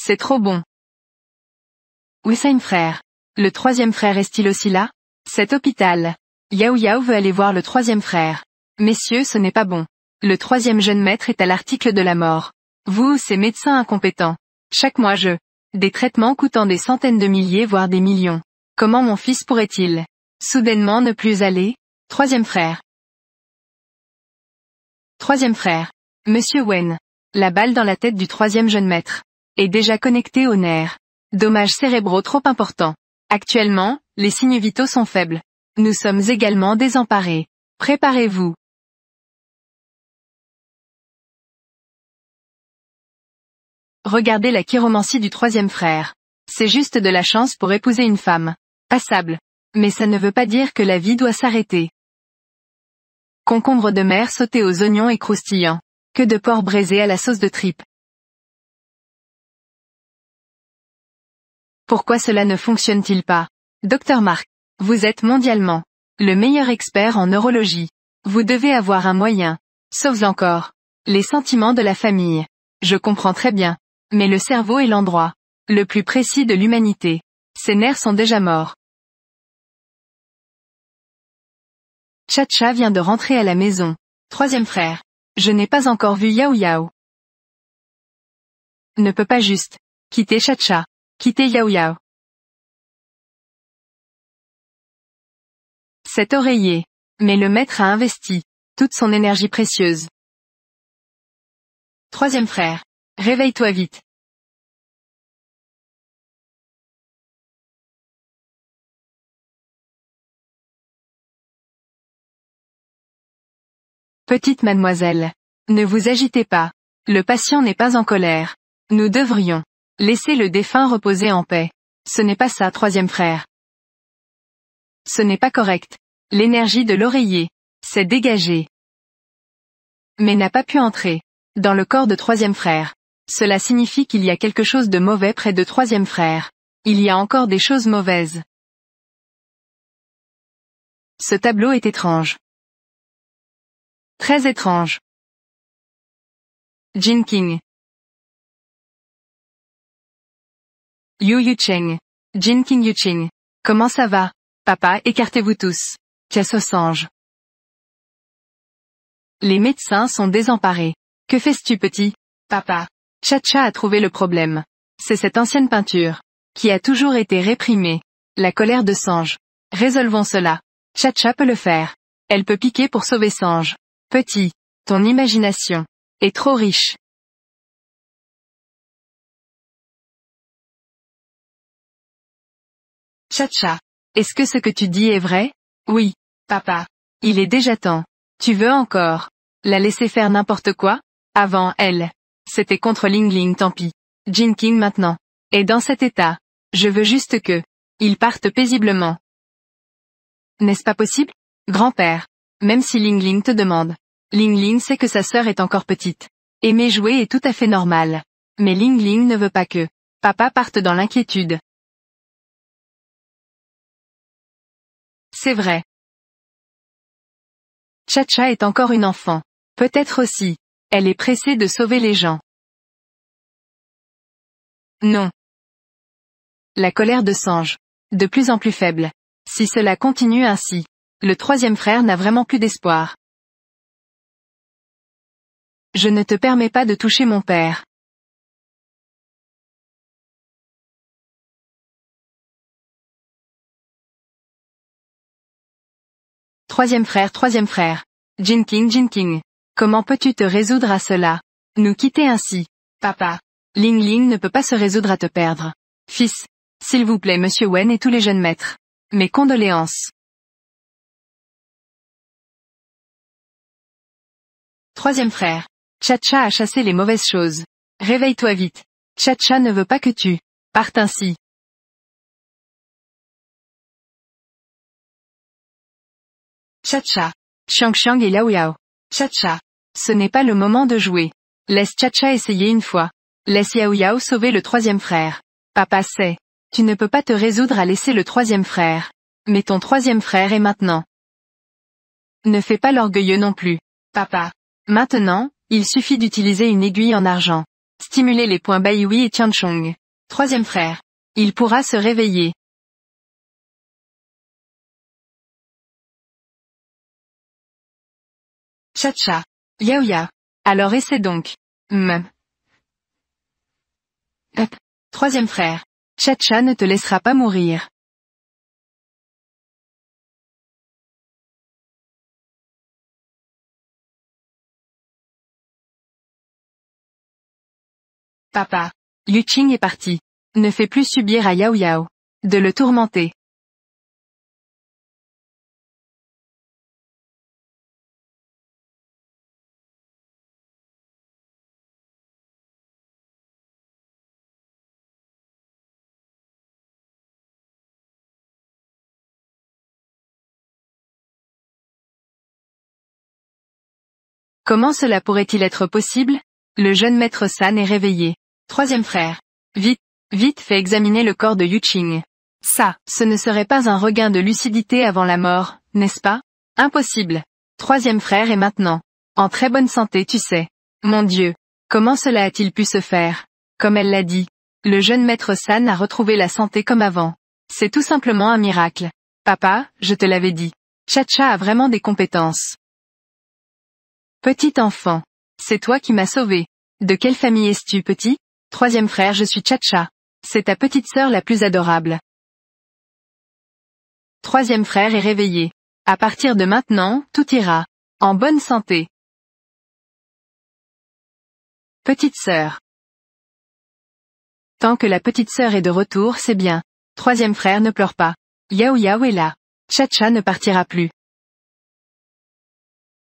Speaker 1: C'est trop bon. Hussein frère. Le troisième frère est-il aussi là? Cet hôpital. Yao Yao veut aller voir le troisième frère. Messieurs, ce n'est pas bon. Le troisième jeune maître est à l'article de la mort. Vous, ces médecins incompétents. Chaque mois des traitements coûtant des centaines de milliers voire des millions. Comment mon fils pourrait-il soudainement ne plus aller? Troisième frère. Troisième frère. Monsieur Wen. La balle dans la tête du troisième jeune maître est déjà connectée aux nerfs. Dommages cérébraux trop importants. Actuellement, les signes vitaux sont faibles. Nous sommes également désemparés. Préparez-vous. Regardez la chiromancie du troisième frère. C'est juste de la chance pour épouser une femme. Passable. Mais ça ne veut pas dire que la vie doit s'arrêter. Concombre de mer sauté aux oignons et croustillant. Que de porc braisé à la sauce de tripe. Pourquoi cela ne fonctionne-t-il pas? Dr Mark, vous êtes mondialement le meilleur expert en neurologie. Vous devez avoir un moyen. Sauf encore les sentiments de la famille. Je comprends très bien. Mais le cerveau est l'endroit le plus précis de l'humanité. Ses nerfs sont déjà morts. Chacha vient de rentrer à la maison. Troisième frère. Je n'ai pas encore vu Yao Yao. Ne peut pas juste quitter Chacha. Quitter Yao Yao. Cet oreiller. Mais le maître a investi toute son énergie précieuse. Troisième frère. Réveille-toi vite. Petite mademoiselle. Ne vous agitez pas. Le patient n'est pas en colère. Nous devrions laisser le défunt reposer en paix. Ce n'est pas ça, troisième frère. Ce n'est pas correct. L'énergie de l'oreiller s'est dégagée. Mais n'a pas pu entrer dans le corps de troisième frère. Cela signifie qu'il y a quelque chose de mauvais près de troisième frère. Il y a encore des choses mauvaises. Ce tableau est étrange. Très étrange. Jin King. Yu Yucheng. Jin King Yucheng. Comment ça va? Papa, écartez-vous tous. Cassosange. Les médecins sont désemparés. Que fais-tu petit? Papa. Chacha a trouvé le problème. C'est cette ancienne peinture qui a toujours été réprimée. La colère de Sange. Résolvons cela. Chacha peut le faire. Elle peut piquer pour sauver Sange. Petit. Ton imagination est trop riche. Chacha. Est-ce que ce que tu dis est vrai? Oui, papa. Il est déjà temps. Tu veux encore la laisser faire n'importe quoi? Avant, elle. C'était contre Ling Ling, tant pis. Jin King maintenant est dans cet état. Je veux juste que il parte paisiblement. N'est-ce pas possible? Grand-père. Même si Ling Ling te demande. Ling Ling sait que sa sœur est encore petite. Aimer jouer est tout à fait normal. Mais Ling Ling ne veut pas que papa parte dans l'inquiétude. C'est vrai. Chacha est encore une enfant. Peut-être aussi. Elle est pressée de sauver les gens. Non. La colère de Sange. De plus en plus faible. Si cela continue ainsi, le troisième frère n'a vraiment plus d'espoir. Je ne te permets pas de toucher mon père. Troisième frère. Jin King. Comment peux-tu te résoudre à cela? Nous quitter ainsi. Papa. Ling Ling ne peut pas se résoudre à te perdre. Fils. S'il vous plaît Monsieur Wen et tous les jeunes maîtres. Mes condoléances. Troisième frère. Chacha a chassé les mauvaises choses. Réveille-toi vite. Chacha ne veut pas que tu partes ainsi. Chacha. Xiang et Yao. Chacha. Ce n'est pas le moment de jouer. Laisse Chacha essayer une fois. Laisse Yao sauver le troisième frère. Papa sait. Tu ne peux pas te résoudre à laisser le troisième frère. Mais ton troisième frère est maintenant. Ne fais pas l'orgueilleux non plus. Papa. Maintenant, il suffit d'utiliser une aiguille en argent. Stimuler les points Baihui et Tianchong. Troisième frère. Il pourra se réveiller. Chacha. Yao. Alors essaie donc. Troisième frère. Chacha ne te laissera pas mourir. Papa. Yu Qing est parti. Ne fais plus subir à Yao de le tourmenter. Comment cela pourrait-il être possible? Le jeune maître San est réveillé. Troisième frère. Vite fais examiner le corps de Yu Qing. Ça, ce ne serait pas un regain de lucidité avant la mort, n'est-ce pas? Impossible. Troisième frère est maintenant en très bonne santé, tu sais. Mon Dieu. Comment cela a-t-il pu se faire? Comme elle l'a dit. Le jeune maître San a retrouvé la santé comme avant. C'est tout simplement un miracle. Papa, je te l'avais dit. Chacha a vraiment des compétences. Petit enfant. C'est toi qui m'as sauvé. De quelle famille es-tu, petit? Troisième frère, je suis Chacha. C'est ta petite sœur la plus adorable. Troisième frère est réveillé. À partir de maintenant, tout ira. En bonne santé. Petite sœur. Tant que la petite sœur est de retour, c'est bien. Troisième frère ne pleure pas. Yao est là. Chacha ne partira plus.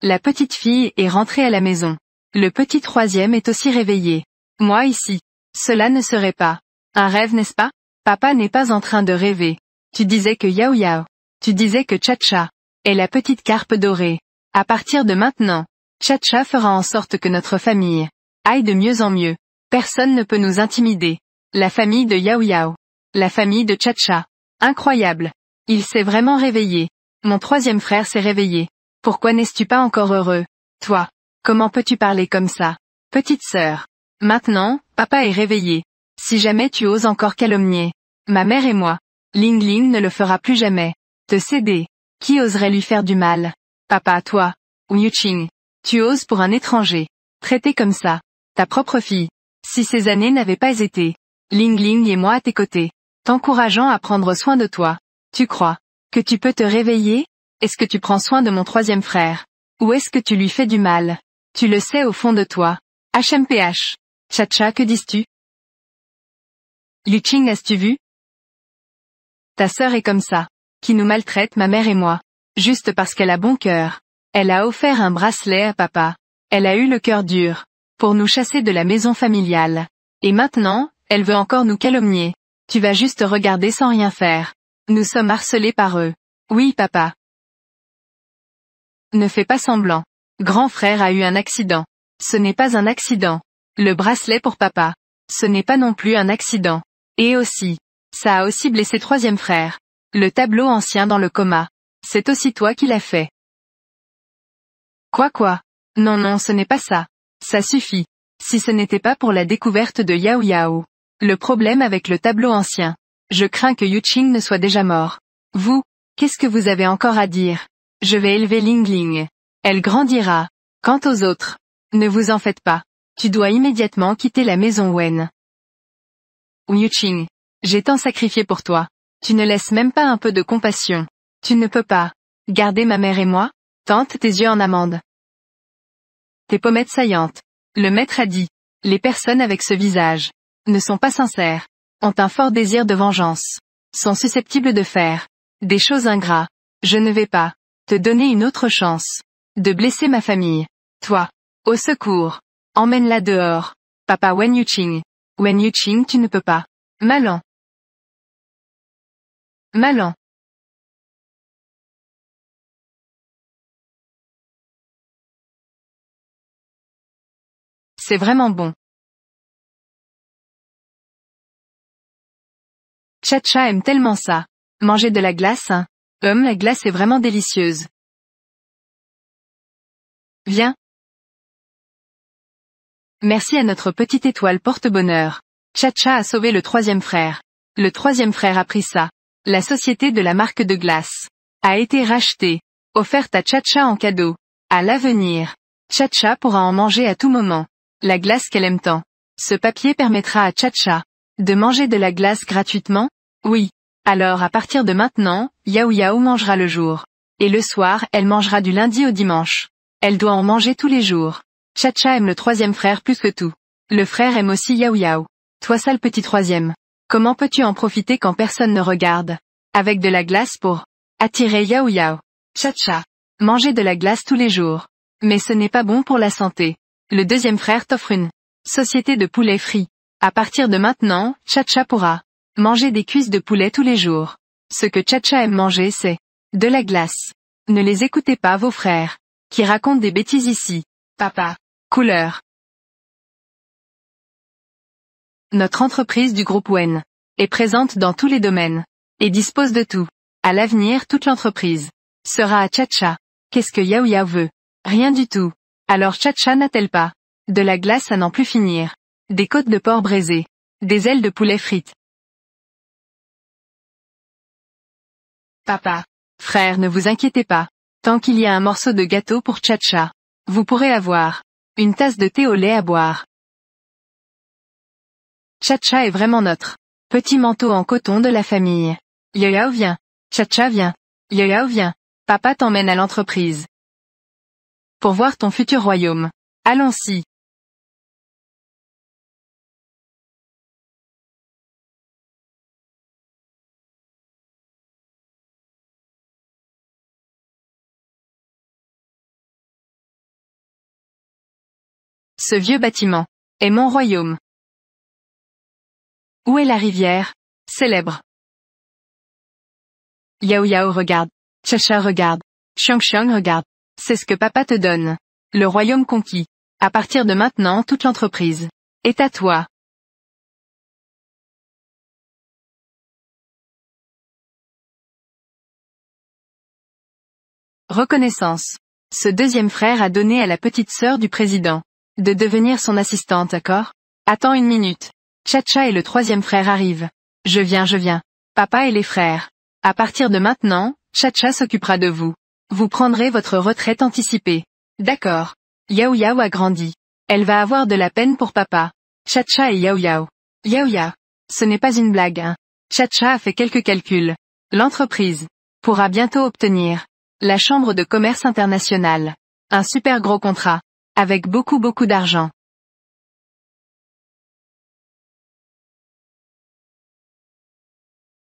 Speaker 1: La petite fille est rentrée à la maison. Le petit troisième est aussi réveillé. Moi ici. Cela ne serait pas un rêve, n'est-ce pas? Papa n'est pas en train de rêver. Tu disais que Yao. Tu disais que Chacha est la petite carpe dorée. À partir de maintenant, Chacha fera en sorte que notre famille aille de mieux en mieux. Personne ne peut nous intimider. La famille de Yao. La famille de Chacha. Incroyable. Il s'est vraiment réveillé. Mon troisième frère s'est réveillé. Pourquoi n'es-tu pas encore heureux? Toi. Comment peux-tu parler comme ça? Petite sœur. Maintenant, papa est réveillé. Si jamais tu oses encore calomnier ma mère et moi, Ling Ling ne le fera plus jamais. Te céder. Qui oserait lui faire du mal? Papa, toi. Ou Yu Qing. Tu oses pour un étranger. Traiter comme ça. Ta propre fille. Si ces années n'avaient pas été. Ling Ling et moi à tes côtés. T'encourageant à prendre soin de toi. Tu crois que tu peux te réveiller? Est-ce que tu prends soin de mon troisième frère? Ou est-ce que tu lui fais du mal? Tu le sais au fond de toi. HMPH. Chacha, que dis-tu? Yuching, as-tu vu? Ta sœur est comme ça. Qui nous maltraite, ma mère et moi. Juste parce qu'elle a bon cœur. Elle a offert un bracelet à papa. Elle a eu le cœur dur. Pour nous chasser de la maison familiale. Et maintenant, elle veut encore nous calomnier. Tu vas juste regarder sans rien faire. Nous sommes harcelés par eux. Oui, papa. Ne fais pas semblant. Grand frère a eu un accident. Ce n'est pas un accident. Le bracelet pour papa. Ce n'est pas non plus un accident. Et aussi. Ça a aussi blessé troisième frère. Le tableau ancien dans le coma. C'est aussi toi qui l'as fait. Quoi? Non non, ce n'est pas ça. Ça suffit. Si ce n'était pas pour la découverte de Yao Yao. Le problème avec le tableau ancien. Je crains que Yuching ne soit déjà mort. Vous, qu'est-ce que vous avez encore à dire? Je vais élever Ling Ling. Elle grandira. Quant aux autres, ne vous en faites pas. Tu dois immédiatement quitter la maison Wen. Yuching, j'ai tant sacrifié pour toi. Tu ne laisses même pas un peu de compassion. Tu ne peux pas. Garder ma mère et moi? Tente tes yeux en amande. Tes pommettes saillantes. Le maître a dit. Les personnes avec ce visage ne sont pas sincères, ont un fort désir de vengeance, sont susceptibles de faire des choses ingrats. Je ne vais pas te donner une autre chance de blesser ma famille. Toi, au secours. Emmène-la dehors. Papa Wen Yuching. Wen Yuching, tu ne peux pas. Malin. C'est vraiment bon. Chacha aime tellement ça. Manger de la glace, hein. La glace est vraiment délicieuse. Viens. Merci à notre petite étoile porte-bonheur. Chacha a sauvé le troisième frère. Le troisième frère a pris ça. La société de la marque de glace a été rachetée. Offerte à Chacha en cadeau. À l'avenir, Chacha pourra en manger à tout moment. La glace qu'elle aime tant. Ce papier permettra à Chacha de manger de la glace gratuitement? Oui. Alors à partir de maintenant, Yao Yao mangera le jour. Et le soir, elle mangera du lundi au dimanche. Elle doit en manger tous les jours. Chacha aime le troisième frère plus que tout. Le frère aime aussi Yao Yao. Toi sale petit troisième. Comment peux-tu en profiter quand personne ne regarde? Avec de la glace pour attirer Yao Yao. Chacha. Manger de la glace tous les jours. Mais ce n'est pas bon pour la santé. Le deuxième frère t'offre une société de poulet frit. À partir de maintenant, Chacha pourra manger des cuisses de poulet tous les jours. Ce que Chacha aime manger c'est de la glace. Ne les écoutez pas vos frères, qui racontent des bêtises ici. Papa. Couleur. Notre entreprise du groupe Wen est présente dans tous les domaines et dispose de tout. À l'avenir, toute l'entreprise sera à Chacha. Qu'est-ce que Yao Yao veut? Rien du tout. Alors Chacha n'a-t-elle pas de la glace à n'en plus finir? Des côtes de porc braisées. Des ailes de poulet frites. Papa. Frère, ne vous inquiétez pas. Tant qu'il y a un morceau de gâteau pour Chacha, vous pourrez avoir une tasse de thé au lait à boire. Chacha est vraiment notre petit manteau en coton de la famille. Yao Yao viens. Chacha viens. Yao Yao viens. Papa t'emmène à l'entreprise. Pour voir ton futur royaume. Allons-y. Ce vieux bâtiment est mon royaume. Où est la rivière? Célèbre. Yao Yao regarde. Chacha regarde. Xiang Xiang regarde. C'est ce que papa te donne. Le royaume conquis. À partir de maintenant, toute l'entreprise est à toi. Reconnaissance. Ce deuxième frère a donné à la petite sœur du président de devenir son assistante, d'accord? Attends une minute. Chacha et le troisième frère arrivent. Je viens. Papa et les frères. À partir de maintenant, Chacha s'occupera de vous. Vous prendrez votre retraite anticipée. D'accord. Yao Yao a grandi. Elle va avoir de la peine pour papa. Chacha et Yao Yao. Yao Yao. Ce n'est pas une blague, hein. Chacha a fait quelques calculs. L'entreprise pourra bientôt obtenir la Chambre de commerce internationale. Un super gros contrat. Avec beaucoup d'argent.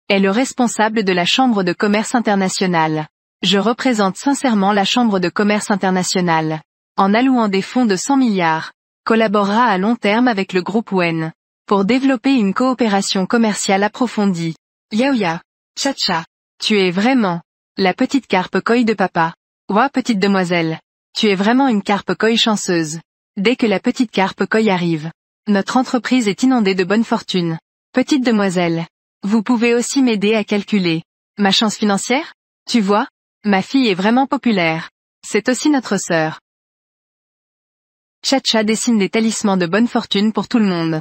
Speaker 1: Est le responsable de la Chambre de commerce internationale. Je représente sincèrement la Chambre de commerce internationale. En allouant des fonds de 100 milliards, collaborera à long terme avec le groupe Wen. Pour développer une coopération commerciale approfondie. Yaoya. Chacha. Tu es vraiment la petite carpe koi de papa. Ouah petite demoiselle. Tu es vraiment une carpe koi chanceuse. Dès que la petite carpe koi arrive, notre entreprise est inondée de bonne fortune. Petite demoiselle. Vous pouvez aussi m'aider à calculer ma chance financière? Tu vois, ma fille est vraiment populaire. C'est aussi notre sœur. Chacha dessine des talismans de bonne fortune pour tout le monde.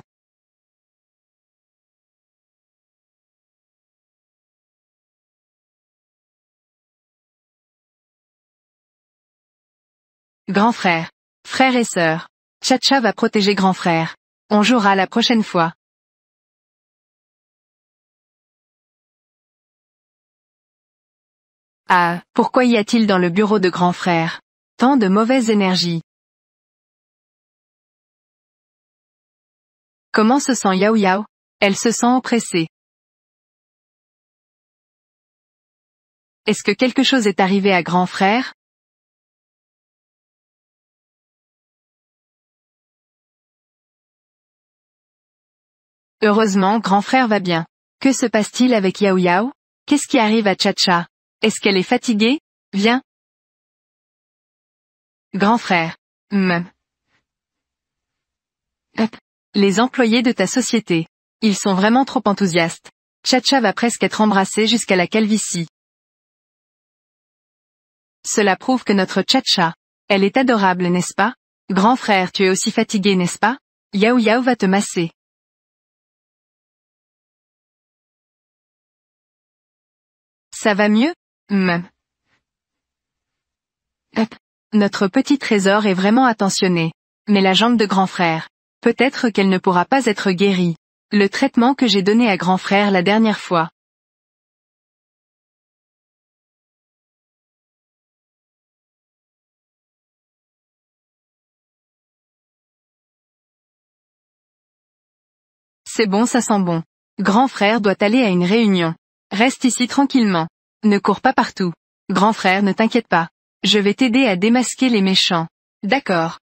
Speaker 1: Grand frère. Frère et sœur. Chacha va protéger grand frère. On jouera la prochaine fois. Ah, pourquoi y a-t-il dans le bureau de grand frère tant de mauvaise énergie? Comment se sent Yao Yao? Elle se sent oppressée. Est-ce que quelque chose est arrivé à grand frère? Heureusement grand frère va bien. Que se passe-t-il avec Yao Yao? Qu'est-ce qui arrive à Chacha? Est-ce qu'elle est fatiguée? Viens. Grand frère. Hop. Les employés de ta société. Ils sont vraiment trop enthousiastes. Chacha va presque être embrassée jusqu'à la calvitie. Cela prouve que notre Chacha, elle est adorable n'est-ce pas? Grand frère tu es aussi fatigué n'est-ce pas? Yao Yao va te masser. Ça va mieux? Hop. Notre petit trésor est vraiment attentionné. Mais la jambe de grand frère. Peut-être qu'elle ne pourra pas être guérie. Le traitement que j'ai donné à grand frère la dernière fois. C'est bon ça sent bon. Grand frère doit aller à une réunion. Reste ici tranquillement. Ne cours pas partout. Grand frère ne t'inquiète pas. Je vais t'aider à démasquer les méchants. D'accord.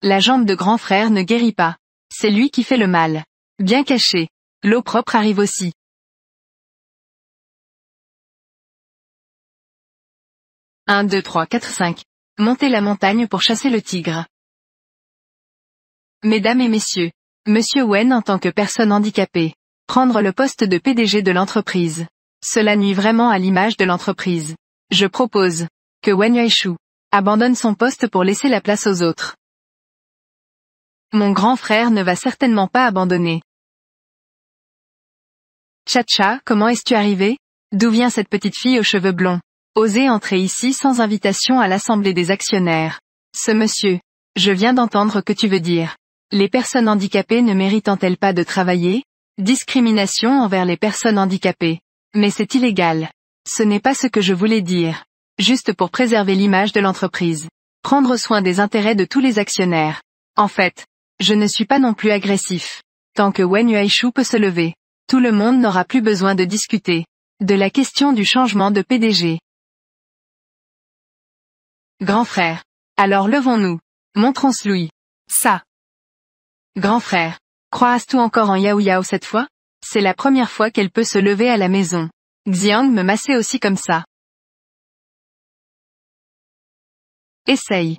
Speaker 1: La jambe de grand frère ne guérit pas. C'est lui qui fait le mal. Bien caché. L'eau propre arrive aussi. 1, 2, 3, 4, 5. Montez la montagne pour chasser le tigre. Mesdames et messieurs. Monsieur Wen en tant que personne handicapée. Prendre le poste de PDG de l'entreprise. Cela nuit vraiment à l'image de l'entreprise. Je propose que Wen Yuaishu abandonne son poste pour laisser la place aux autres. Mon grand frère ne va certainement pas abandonner. Chacha, comment es-tu arrivé? D'où vient cette petite fille aux cheveux blonds? Oser entrer ici sans invitation à l'assemblée des actionnaires. Ce monsieur. Je viens d'entendre que tu veux dire. Les personnes handicapées ne méritent-elles pas de travailler? Discrimination envers les personnes handicapées. Mais c'est illégal. Ce n'est pas ce que je voulais dire. Juste pour préserver l'image de l'entreprise. Prendre soin des intérêts de tous les actionnaires. En fait, je ne suis pas non plus agressif. Tant que Wen Yuaishu peut se lever, tout le monde n'aura plus besoin de discuter de la question du changement de PDG. Grand frère. Alors levons-nous. Montrons-lui. Ça. Grand frère. Croiras-tu encore en Yao Yao cette fois? C'est la première fois qu'elle peut se lever à la maison. Xiang me massait aussi comme ça. Essaye.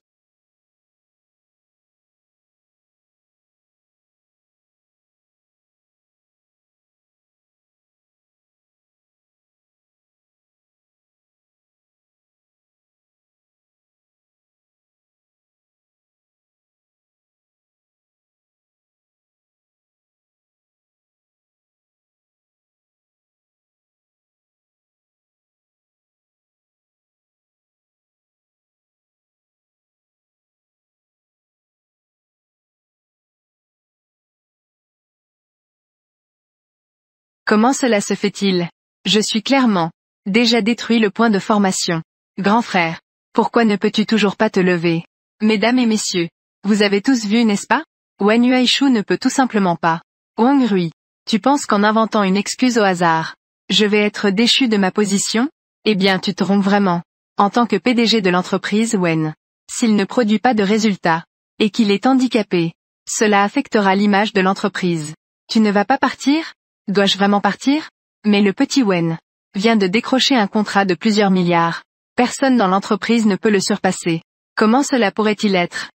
Speaker 1: Comment cela se fait-il? Je suis clairement déjà détruit le point de formation. Grand frère, pourquoi ne peux-tu toujours pas te lever? Mesdames et messieurs, vous avez tous vu, n'est-ce pas? Wen Yuaishu ne peut tout simplement pas. Wang Rui, tu penses qu'en inventant une excuse au hasard, je vais être déchu de ma position? Eh bien tu te trompes vraiment. En tant que PDG de l'entreprise Wen, s'il ne produit pas de résultats, et qu'il est handicapé, cela affectera l'image de l'entreprise. Tu ne vas pas partir? Dois-je vraiment partir? Mais le petit Wen vient de décrocher un contrat de plusieurs milliards. Personne dans l'entreprise ne peut le surpasser. Comment cela pourrait-il être?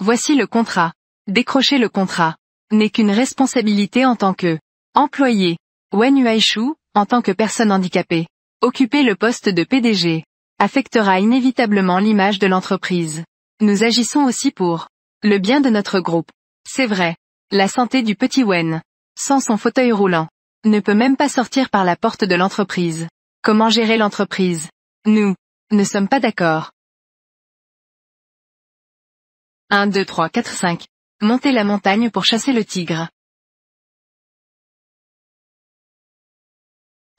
Speaker 1: Voici le contrat. Décrocher le contrat n'est qu'une responsabilité en tant que employé. Wen Yuaishu, en tant que personne handicapée, occuper le poste de PDG affectera inévitablement l'image de l'entreprise. Nous agissons aussi pour le bien de notre groupe. C'est vrai. La santé du petit Wen, sans son fauteuil roulant, ne peut même pas sortir par la porte de l'entreprise. Comment gérer l'entreprise? Nous ne sommes pas d'accord. 1, 2, 3, 4, 5. Monter la montagne pour chasser le tigre.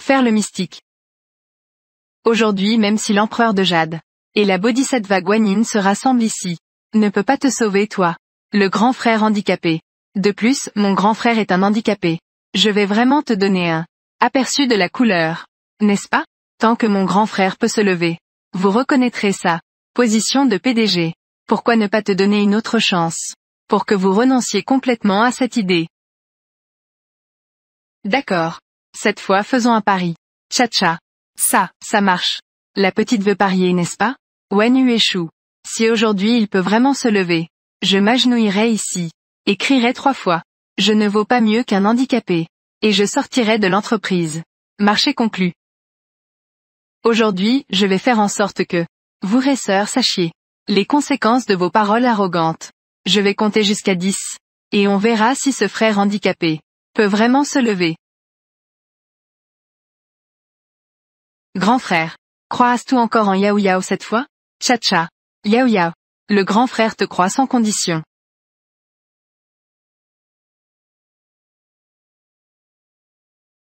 Speaker 1: Faire le mystique. Aujourd'hui, même si l'empereur de Jade et la Bodhisattva Guanyin se rassemblent ici, ne peut pas te sauver toi, le grand frère handicapé. De plus, mon grand frère est un handicapé. Je vais vraiment te donner un aperçu de la couleur, n'est-ce pas? Tant que mon grand frère peut se lever, vous reconnaîtrez sa position de PDG. Pourquoi ne pas te donner une autre chance, pour que vous renonciez complètement à cette idée? D'accord. Cette fois faisons un pari. Tcha-tcha. Ça marche. La petite veut parier, n'est-ce pas? Wen Yuaishu. Si aujourd'hui il peut vraiment se lever, je m'agenouillerai ici, et crierai 3 fois. Je ne vaux pas mieux qu'un handicapé. Et je sortirai de l'entreprise. Marché conclu. Aujourd'hui, je vais faire en sorte que, vous raceurs sachiez les conséquences de vos paroles arrogantes. Je vais compter jusqu'à 10. Et on verra si ce frère handicapé peut vraiment se lever. Grand frère, croiras-tu encore en Yao Yao cette fois? Tcha-tcha. Yao Yao. Le grand frère te croit sans condition.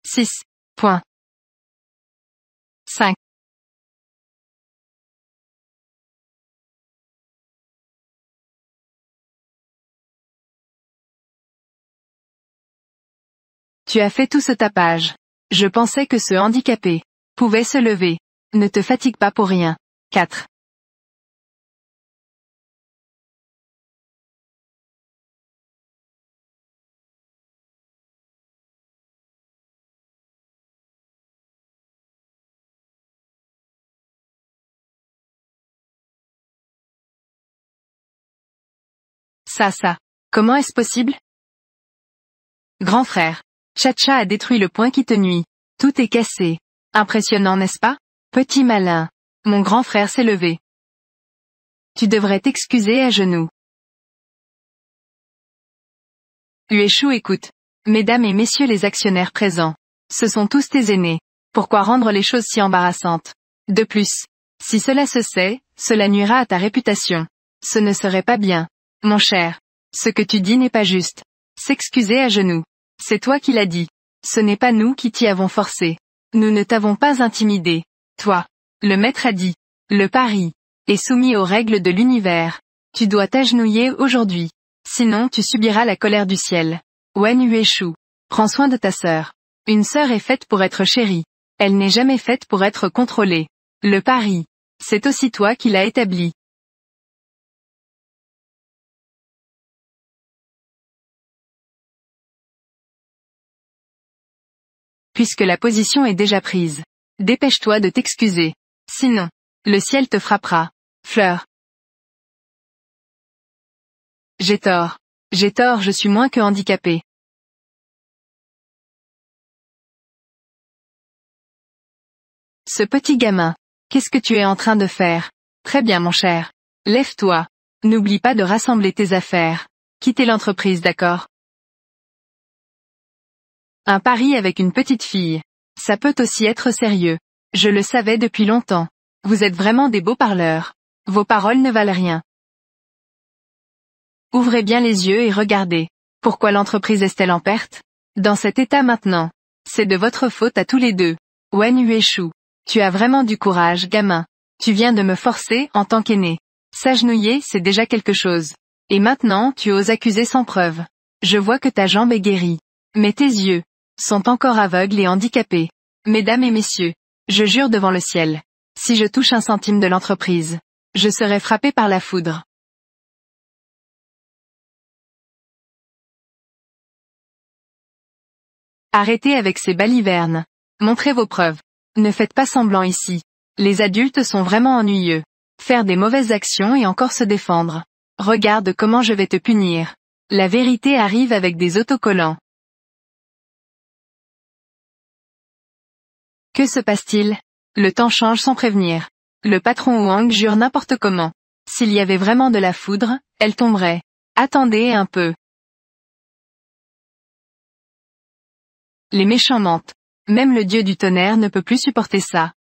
Speaker 1: 6. 5. Tu as fait tout ce tapage. Je pensais que ce handicapé pouvait se lever. Ne te fatigue pas pour rien. 4. Ça. Comment est-ce possible? Grand frère. Tcha-tcha a détruit le point qui te nuit. Tout est cassé. Impressionnant, n'est-ce pas? Petit malin. Mon grand frère s'est levé. Tu devrais t'excuser à genoux. Yuaishu écoute. Mesdames et messieurs les actionnaires présents. Ce sont tous tes aînés. Pourquoi rendre les choses si embarrassantes? De plus, si cela se sait, cela nuira à ta réputation. Ce ne serait pas bien. Mon cher. Ce que tu dis n'est pas juste. S'excuser à genoux. C'est toi qui l'as dit. Ce n'est pas nous qui t'y avons forcé. Nous ne t'avons pas intimidé. Toi. Le maître a dit. Le pari est soumis aux règles de l'univers. Tu dois t'agenouiller aujourd'hui. Sinon tu subiras la colère du ciel. Wen Yuaishu. Prends soin de ta sœur. Une sœur est faite pour être chérie. Elle n'est jamais faite pour être contrôlée. Le pari. C'est aussi toi qui l'as établi. Puisque la position est déjà prise. Dépêche-toi de t'excuser. Sinon, le ciel te frappera. Fleur. J'ai tort, je suis moins que handicapé. Ce petit gamin. Qu'est-ce que tu es en train de faire? Très bien mon cher. Lève-toi. N'oublie pas de rassembler tes affaires. Quittez l'entreprise, d'accord? Un pari avec une petite fille. Ça peut aussi être sérieux. Je le savais depuis longtemps. Vous êtes vraiment des beaux parleurs. Vos paroles ne valent rien. Ouvrez bien les yeux et regardez. Pourquoi l'entreprise est-elle en perte? Dans cet état maintenant. C'est de votre faute à tous les deux. Wen Yueshu. Tu as vraiment du courage, gamin. Tu viens de me forcer, en tant qu'aîné. S'agenouiller, c'est déjà quelque chose. Et maintenant, tu oses accuser sans preuve. Je vois que ta jambe est guérie. Mais tes yeux sont encore aveugles et handicapés. Mesdames et messieurs, je jure devant le ciel. Si je touche un centime de l'entreprise, je serai frappé par la foudre. Arrêtez avec ces balivernes. Montrez vos preuves. Ne faites pas semblant ici. Les adultes sont vraiment ennuyeux. Faire des mauvaises actions et encore se défendre. Regarde comment je vais te punir. La vérité arrive avec des autocollants. Que se passe-t-il? Le temps change sans prévenir. Le patron Wang jure n'importe comment. S'il y avait vraiment de la foudre, elle tomberait. Attendez un peu. Les méchants mentent. Même le dieu du tonnerre ne peut plus supporter ça.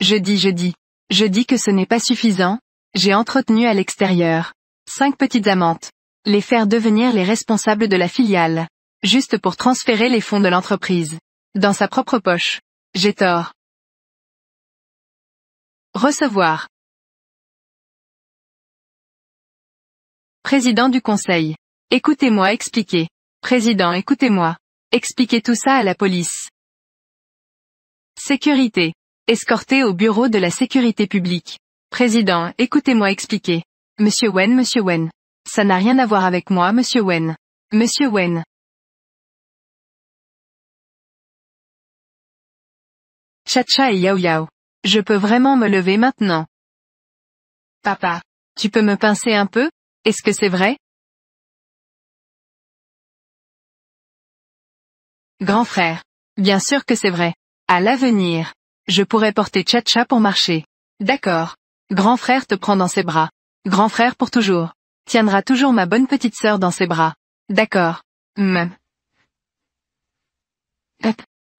Speaker 1: Je dis que ce n'est pas suffisant. J'ai entretenu à l'extérieur 5 petites amantes. Les faire devenir les responsables de la filiale. Juste pour transférer les fonds de l'entreprise. Dans sa propre poche. J'ai tort. Recevoir. Président du conseil. Écoutez-moi expliquer. Président, écoutez-moi. Expliquez tout ça à la police. Sécurité. Escorté au bureau de la sécurité publique. Président, écoutez-moi expliquer. Monsieur Wen. Ça n'a rien à voir avec moi, Monsieur Wen. Monsieur Wen. Chacha et Yao Yao. Je peux vraiment me lever maintenant. Papa. Tu peux me pincer un peu? Est-ce que c'est vrai? Grand frère. Bien sûr que c'est vrai. À l'avenir. Je pourrais porter Chacha pour marcher. D'accord. Grand frère te prend dans ses bras. Grand frère pour toujours. Tiendra toujours ma bonne petite sœur dans ses bras. D'accord.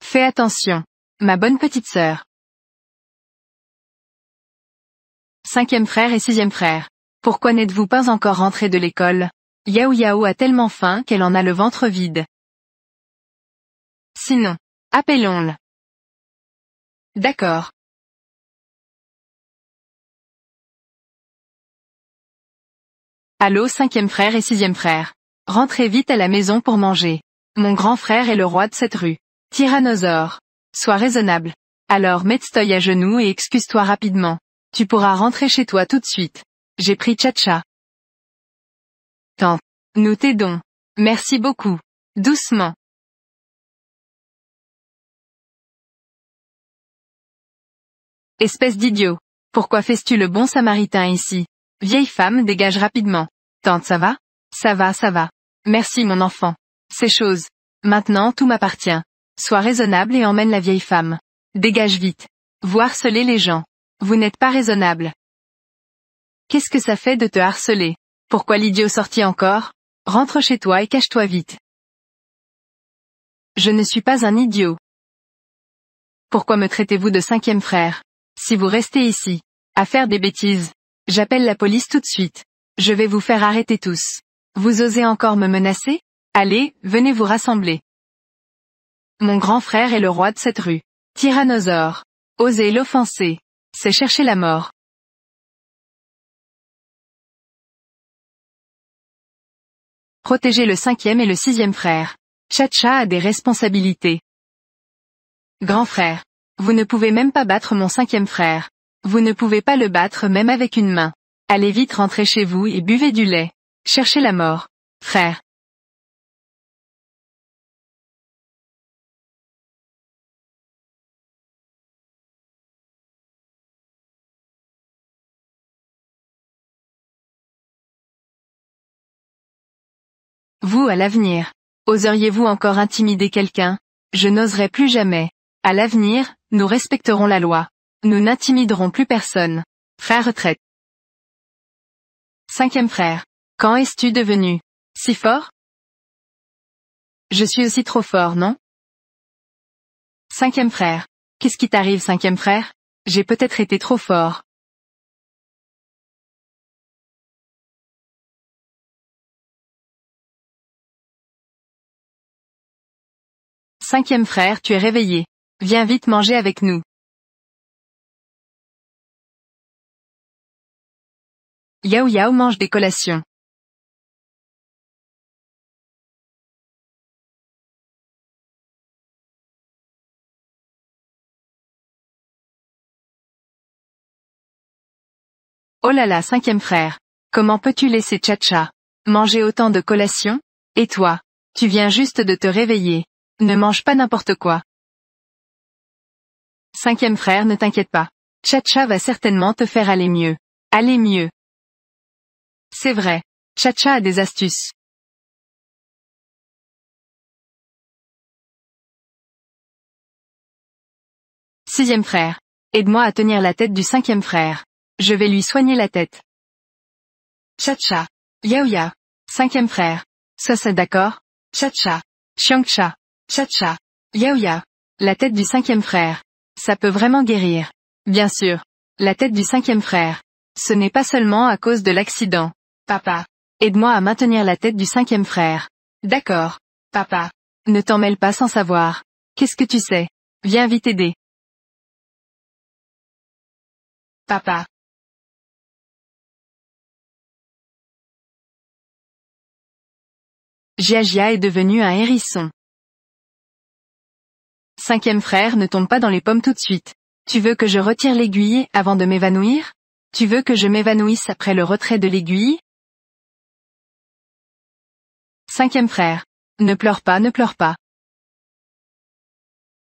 Speaker 1: Fais attention. Ma bonne petite sœur. 5e frère et 6e frère. Pourquoi n'êtes-vous pas encore rentrés de l'école? Yao Yao a tellement faim qu'elle en a le ventre vide. Sinon, appelons-le. D'accord. Allô 5e frère et 6e frère. Rentrez vite à la maison pour manger. Mon grand frère est le roi de cette rue. Tyrannosaure. Sois raisonnable. Alors mets-toi à genoux et excuse-toi rapidement. Tu pourras rentrer chez toi tout de suite. J'ai pris Chacha. Tante. Nous t'aidons. Merci beaucoup. Doucement. Espèce d'idiot. Pourquoi fais-tu le bon samaritain ici? Vieille femme, dégage rapidement. Tante, ça va? Ça va. Merci mon enfant. C'est chose. Maintenant tout m'appartient. Sois raisonnable et emmène la vieille femme. Dégage vite. Vous harcelez les gens. Vous n'êtes pas raisonnable. Qu'est-ce que ça fait de te harceler? Pourquoi l'idiot sortit encore? Rentre chez toi et cache-toi vite. Je ne suis pas un idiot. Pourquoi me traitez-vous de 5e frère? Si vous restez ici, à faire des bêtises, j'appelle la police tout de suite. Je vais vous faire arrêter tous. Vous osez encore me menacer? Allez, venez vous rassembler. Mon grand frère est le roi de cette rue. Tyrannosaure. Osez l'offenser. C'est chercher la mort. Protégez le 5e et le 6e frère. Chacha a des responsabilités. Grand frère. Vous ne pouvez même pas battre mon 5e frère. Vous ne pouvez pas le battre même avec une main. Allez vite rentrer chez vous et buvez du lait. Cherchez la mort. Frère. Vous à l'avenir. Oseriez-vous encore intimider quelqu'un? Je n'oserai plus jamais. À l'avenir, nous respecterons la loi. Nous n'intimiderons plus personne. Frère retraite. 5e frère. Quand es-tu devenu si fort? Je suis aussi trop fort, non? 5e frère. Qu'est-ce qui t'arrive 5e frère? J'ai peut-être été trop fort. Cinquième frère, tu es réveillé. Viens vite manger avec nous. Yao Yao mange des collations. Oh là là, cinquième frère. Comment peux-tu laisser Tcha-Tcha manger autant de collations? Et toi? Tu viens juste de te réveiller. Ne mange pas n'importe quoi. Cinquième frère, ne t'inquiète pas. Tcha-Tcha va certainement te faire aller mieux. Aller mieux. C'est vrai. Tcha-Tcha a des astuces. Sixième frère. Aide-moi à tenir la tête du cinquième frère. Je vais lui soigner la tête. Tcha-Tcha. Yao Yao. Cinquième frère. Ça c'est d'accord? Tcha-Tcha. Xiangcha. Tcha-Tcha. Yao Yao. La tête du cinquième frère. Ça peut vraiment guérir. Bien sûr. La tête du cinquième frère. Ce n'est pas seulement à cause de l'accident. Papa. Aide-moi à maintenir la tête du cinquième frère. D'accord. Papa. Ne t'en mêle pas sans savoir. Qu'est-ce que tu sais? Viens vite aider. Papa. Jia Jia est devenu un hérisson. Cinquième frère, ne tombe pas dans les pommes tout de suite. Tu veux que je retire l'aiguille avant de m'évanouir? Tu veux que je m'évanouisse après le retrait de l'aiguille? Cinquième frère. Ne pleure pas, ne pleure pas.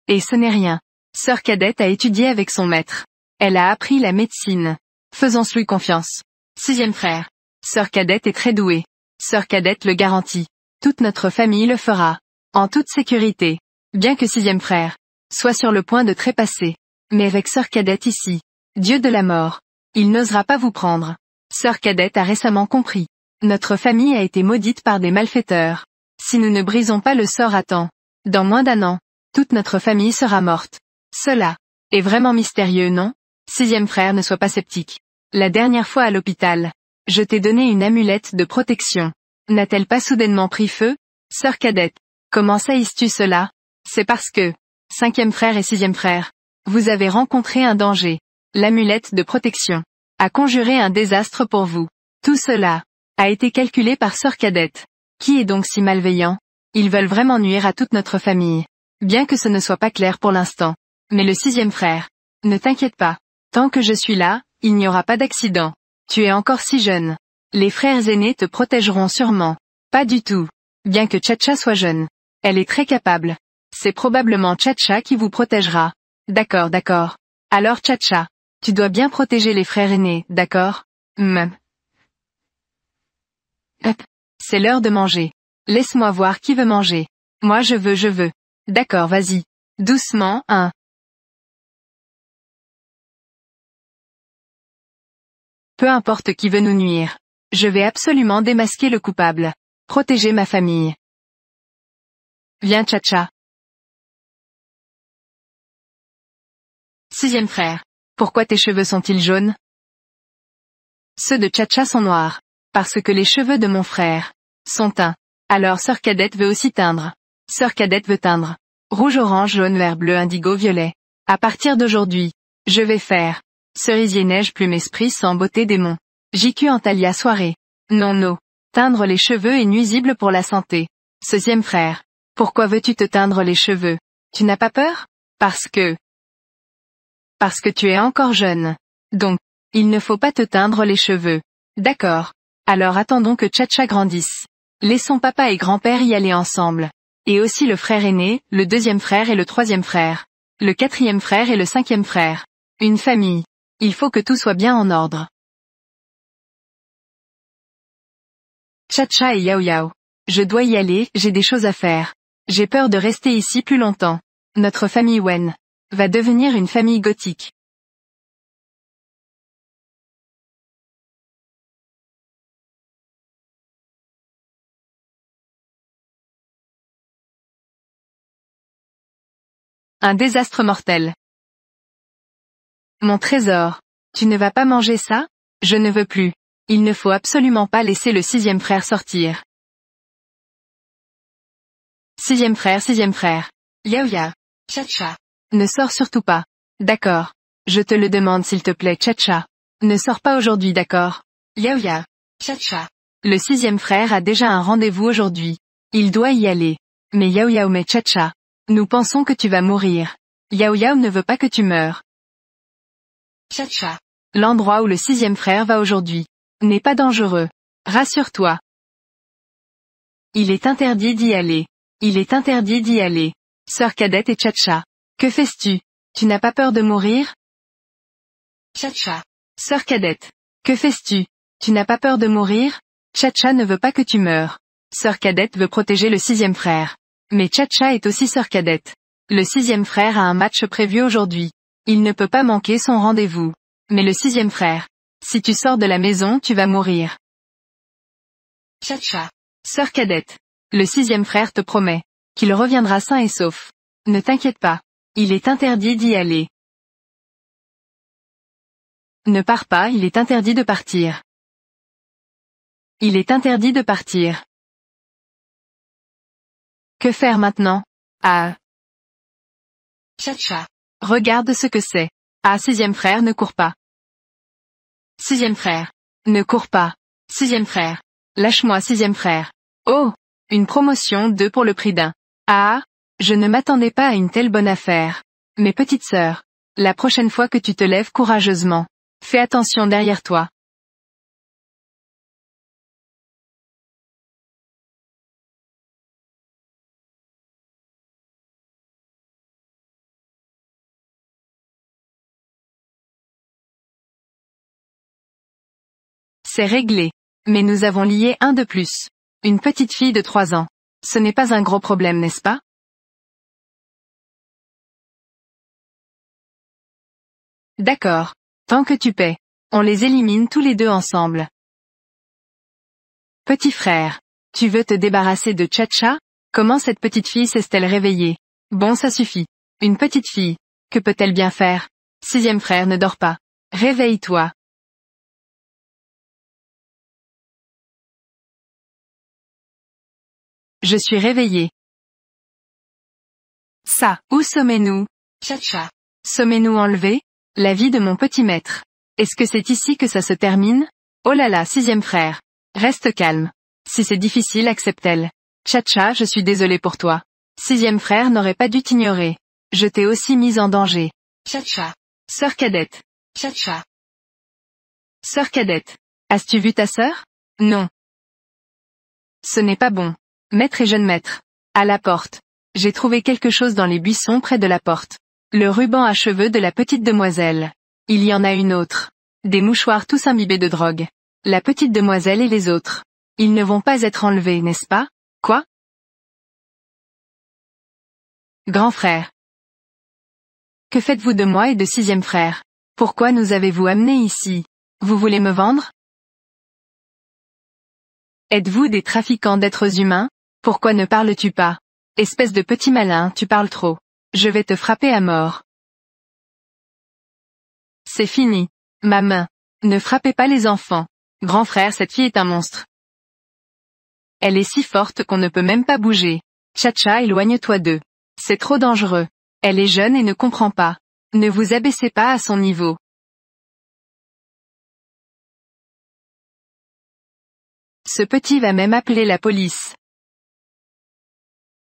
Speaker 1: Et ce n'est rien. Sœur cadette a étudié avec son maître. Elle a appris la médecine. Faisons-lui confiance. Sixième frère. Sœur cadette est très douée. Sœur cadette le garantit. Toute notre famille le fera. En toute sécurité. Bien que sixième frère soit sur le point de trépasser. Mais avec sœur cadette ici. Dieu de la mort. Il n'osera pas vous prendre. Sœur cadette a récemment compris. Notre famille a été maudite par des malfaiteurs. Si nous ne brisons pas le sort à temps, dans moins d'un an, toute notre famille sera morte. Cela est vraiment mystérieux, non? Sixième frère, ne sois pas sceptique. La dernière fois à l'hôpital, je t'ai donné une amulette de protection. N'a-t-elle pas soudainement pris feu? Sœur cadette, comment saisisses-tu cela? C'est parce que, cinquième frère et sixième frère, vous avez rencontré un danger. L'amulette de protection a conjuré un désastre pour vous. Tout cela a été calculé par sœur cadette. Qui est donc si malveillant? Ils veulent vraiment nuire à toute notre famille. Bien que ce ne soit pas clair pour l'instant. Mais le sixième frère, ne t'inquiète pas. Tant que je suis là, il n'y aura pas d'accident. Tu es encore si jeune. Les frères aînés te protégeront sûrement. Pas du tout. Bien que Tcha-Tcha soit jeune. Elle est très capable. C'est probablement Tcha-Tcha qui vous protégera. D'accord, d'accord. Alors Tcha-Tcha, tu dois bien protéger les frères aînés, d'accord? Hop. C'est l'heure de manger. Laisse-moi voir qui veut manger. Moi je veux. D'accord, vas-y. Doucement, hein. Peu importe qui veut nous nuire. Je vais absolument démasquer le coupable. Protéger ma famille. Viens Tcha-Tcha. Sixième frère. Pourquoi tes cheveux sont-ils jaunes? Ceux de Tcha-Tcha sont noirs. Parce que les cheveux de mon frère sont teints. Alors sœur cadette veut aussi teindre. Sœur cadette veut teindre. Rouge, orange, jaune, vert, bleu, indigo, violet. À partir d'aujourd'hui, je vais faire cerisier, neige, plume, esprit, sang, beauté, démon. JQ, Antalya, soirée. Non. Teindre les cheveux est nuisible pour la santé. Sixième frère. Pourquoi veux-tu te teindre les cheveux? Tu n'as pas peur? Parce que tu es encore jeune. Donc, il ne faut pas te teindre les cheveux. D'accord. Alors attendons que Tcha-Tcha grandisse. Laissons papa et grand-père y aller ensemble. Et aussi le frère aîné, le deuxième frère et le troisième frère. Le quatrième frère et le cinquième frère. Une famille. Il faut que tout soit bien en ordre. Tcha-Tcha et Yao Yao. Je dois y aller, j'ai des choses à faire. J'ai peur de rester ici plus longtemps. Notre famille Wen va devenir une famille gothique. Un désastre mortel. Mon trésor. Tu ne vas pas manger ça? Je ne veux plus. Il ne faut absolument pas laisser le sixième frère sortir. Sixième frère. Yaoya. Tcha-tcha. Ne sors surtout pas. D'accord. Je te le demande s'il te plaît Tcha-tcha. Ne sors pas aujourd'hui d'accord? Yaoya. Tcha-tcha. Le sixième frère a déjà un rendez-vous aujourd'hui. Il doit y aller. Mais Yao mais Tcha-tcha. Nous pensons que tu vas mourir. Yao ne veut pas que tu meures. Tcha-tcha. L'endroit où le sixième frère va aujourd'hui n'est pas dangereux. Rassure-toi. Il est interdit d'y aller. Il est interdit d'y aller. Sœur cadette et Tcha-tcha. Que fais-tu? Tu n'as pas peur de mourir? Tcha-tcha. Sœur cadette. Que fais-tu? Tu n'as pas peur de mourir? Tcha-tcha ne veut pas que tu meures. Sœur cadette veut protéger le sixième frère. Mais Tcha-tcha est aussi sœur cadette. Le sixième frère a un match prévu aujourd'hui. Il ne peut pas manquer son rendez-vous. Mais le sixième frère. Si tu sors de la maison tu vas mourir. Tcha-tcha. Sœur cadette. Le sixième frère te promet qu'il reviendra sain et sauf. Ne t'inquiète pas. Il est interdit d'y aller. Ne pars pas, il est interdit de partir. Il est interdit de partir. Que faire maintenant? Ah. Tcha-tcha. Regarde ce que c'est. Ah, sixième frère ne cours pas. Sixième frère. Ne cours pas. Sixième frère. Lâche-moi sixième frère. Oh! Une promotion 2 pour le prix d'un. Ah! Je ne m'attendais pas à une telle bonne affaire. Mes petites sœurs. La prochaine fois que tu te lèves courageusement. Fais attention derrière toi. C'est réglé. Mais nous avons lié un de plus. Une petite fille de 3 ans. Ce n'est pas un gros problème, n'est-ce pas? D'accord. Tant que tu paies. On les élimine tous les deux ensemble. Petit frère. Tu veux te débarrasser de Tcha-tcha? Comment cette petite fille s'est-elle réveillée? Bon, ça suffit. Une petite fille. Que peut-elle bien faire? Sixième frère ne dort pas. Réveille-toi. Je suis réveillé. Ça, où sommes-nous? Tcha-tcha. Sommes-nous enlevés? La vie de mon petit maître. Est-ce que c'est ici que ça se termine? Oh là là, sixième frère. Reste calme. Si c'est difficile, accepte-t-elle. Tcha-tcha, je suis désolé pour toi. Sixième frère n'aurait pas dû t'ignorer. Je t'ai aussi mise en danger. Tcha-tcha. Sœur cadette. Tcha-tcha. Sœur cadette. As-tu vu ta sœur? Non. Ce n'est pas bon. Maître et jeune maître. À la porte. J'ai trouvé quelque chose dans les buissons près de la porte. Le ruban à cheveux de la petite demoiselle. Il y en a une autre. Des mouchoirs tous imbibés de drogue. La petite demoiselle et les autres. Ils ne vont pas être enlevés, n'est-ce pas? Quoi? Grand frère. Que faites-vous de moi et de sixième frère? Pourquoi nous avez-vous amenés ici? Vous voulez me vendre? Êtes-vous des trafiquants d'êtres humains? Pourquoi ne parles-tu pas? Espèce de petit malin, tu parles trop. Je vais te frapper à mort. C'est fini. Ma main. Ne frappez pas les enfants. Grand frère, cette fille est un monstre. Elle est si forte qu'on ne peut même pas bouger. Tcha-tcha, éloigne-toi d'eux. C'est trop dangereux. Elle est jeune et ne comprend pas. Ne vous abaissez pas à son niveau. Ce petit va même appeler la police.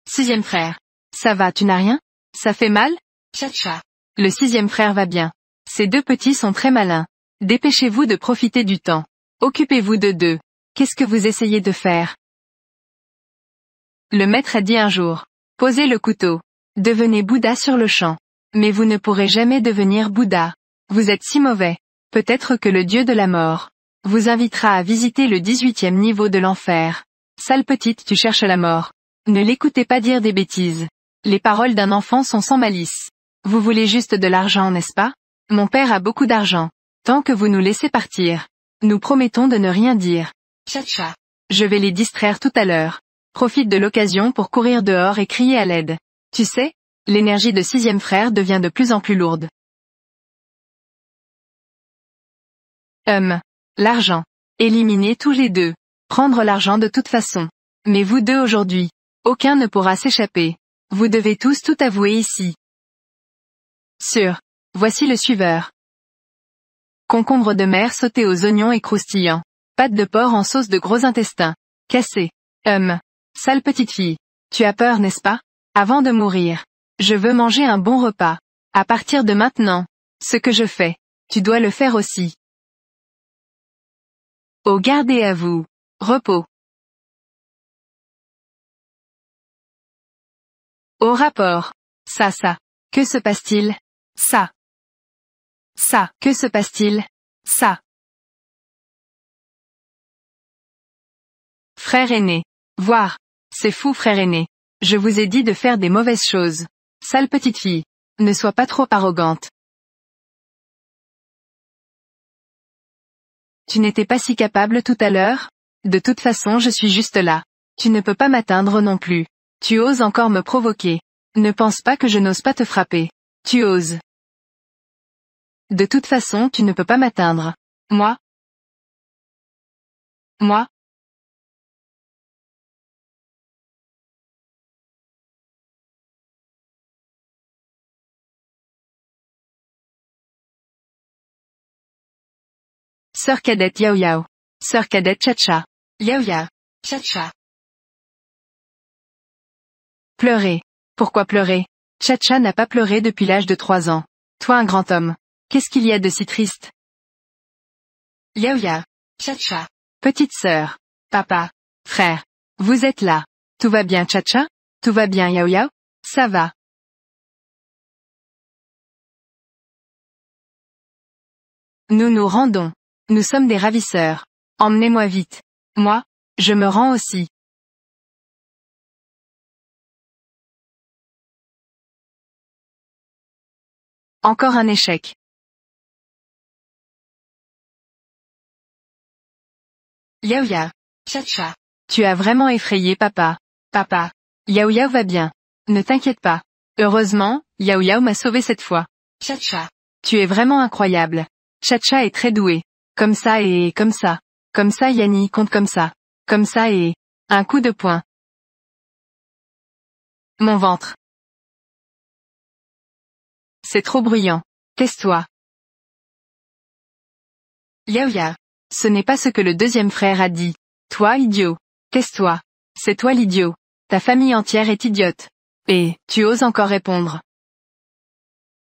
Speaker 1: Sixième frère. Ça va, tu n'as rien? Ça fait mal? Tcha-tcha. Le sixième frère va bien. Ces deux petits sont très malins. Dépêchez-vous de profiter du temps. Occupez-vous de deux. Qu'est-ce que vous essayez de faire? Le maître a dit un jour. Posez le couteau. Devenez Bouddha sur le champ. Mais vous ne pourrez jamais devenir Bouddha. Vous êtes si mauvais. Peut-être que le dieu de la mort vous invitera à visiter le 18e niveau de l'enfer. Sale petite, tu cherches la mort. Ne l'écoutez pas dire des bêtises. Les paroles d'un enfant sont sans malice. Vous voulez juste de l'argent, n'est-ce pas? Mon père a beaucoup d'argent. Tant que vous nous laissez partir. Nous promettons de ne rien dire. Tcha-tcha. Je vais les distraire tout à l'heure. Profite de l'occasion pour courir dehors et crier à l'aide. Tu sais, l'énergie de sixième frère devient de plus en plus lourde. L'argent. Éliminez tous les deux. Prendre l'argent de toute façon. Mais vous deux aujourd'hui. Aucun ne pourra s'échapper. Vous devez tous tout avouer ici. Sûr. Voici le suiveur. Concombre de mer sauté aux oignons et croustillant. Pâte de porc en sauce de gros intestins. Cassé. Sale petite fille. Tu as peur, n'est-ce pas? Avant de mourir. Je veux manger un bon repas. À partir de maintenant. Ce que je fais. Tu dois le faire aussi. Au gardez à vous. Repos. Au rapport. Ça. Que se passe-t-il? Ça. Que se passe-t-il? Ça. Frère aîné. Voir. C'est fou frère aîné. Je vous ai dit de faire des mauvaises choses. Sale petite fille. Ne sois pas trop arrogante. Tu n'étais pas si capable tout à l'heure? De toute façon je suis juste là. Tu ne peux pas m'atteindre non plus. Tu oses encore me provoquer. Ne pense pas que je n'ose pas te frapper. Tu oses. De toute façon tu ne peux pas m'atteindre. Moi? Sœur cadette Yao Yao. Sœur cadette Chacha. Yao Yao. Chacha. Pleurer. Pourquoi pleurer? Chacha n'a pas pleuré depuis l'âge de 3 ans. Toi un grand homme. Qu'est-ce qu'il y a de si triste? Yao Yao. Chacha. Petite sœur. Papa. Frère. Vous êtes là. Tout va bien Chacha? Tout va bien Yao Yao? Ça va. Nous nous rendons. Nous sommes des ravisseurs. Emmenez-moi vite. Moi, je me rends aussi. Encore un échec. Yao Yao. Chacha. Tu as vraiment effrayé papa. Papa. Yao Yao va bien. Ne t'inquiète pas. Heureusement, Yao Yao m'a sauvé cette fois. Chacha. Tu es vraiment incroyable. Chacha est très doué. Comme ça et comme ça. Comme ça Yanni compte comme ça. Comme ça et... Un coup de poing. Mon ventre. C'est trop bruyant. Tais-toi. Yao Yao. Ce n'est pas ce que le deuxième frère a dit. Toi idiot. Tais-toi. C'est toi l'idiot. Ta famille entière est idiote. Et, tu oses encore répondre.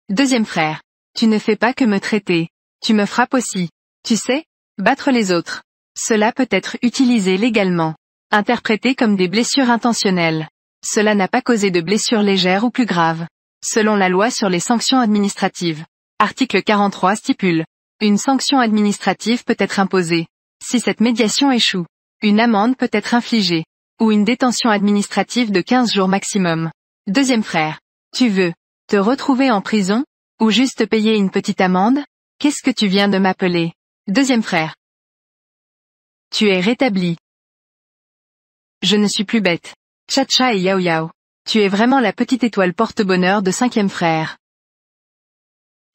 Speaker 1: Deuxième frère. Tu ne fais pas que me traiter. Tu me frappes aussi. Tu sais, battre les autres. Cela peut être utilisé légalement. Interprété comme des blessures intentionnelles. Cela n'a pas causé de blessures légères ou plus graves. Selon la loi sur les sanctions administratives. Article 43 stipule. Une sanction administrative peut être imposée. Si cette médiation échoue. Une amende peut être infligée. Ou une détention administrative de 15 jours maximum. Deuxième frère. Tu veux te retrouver en prison? Ou juste payer une petite amende? Qu'est-ce que tu viens de m'appeler? Deuxième frère. Tu es rétabli. Je ne suis plus bête. Chacha et Yao Yao. Tu es vraiment la petite étoile porte-bonheur de cinquième frère.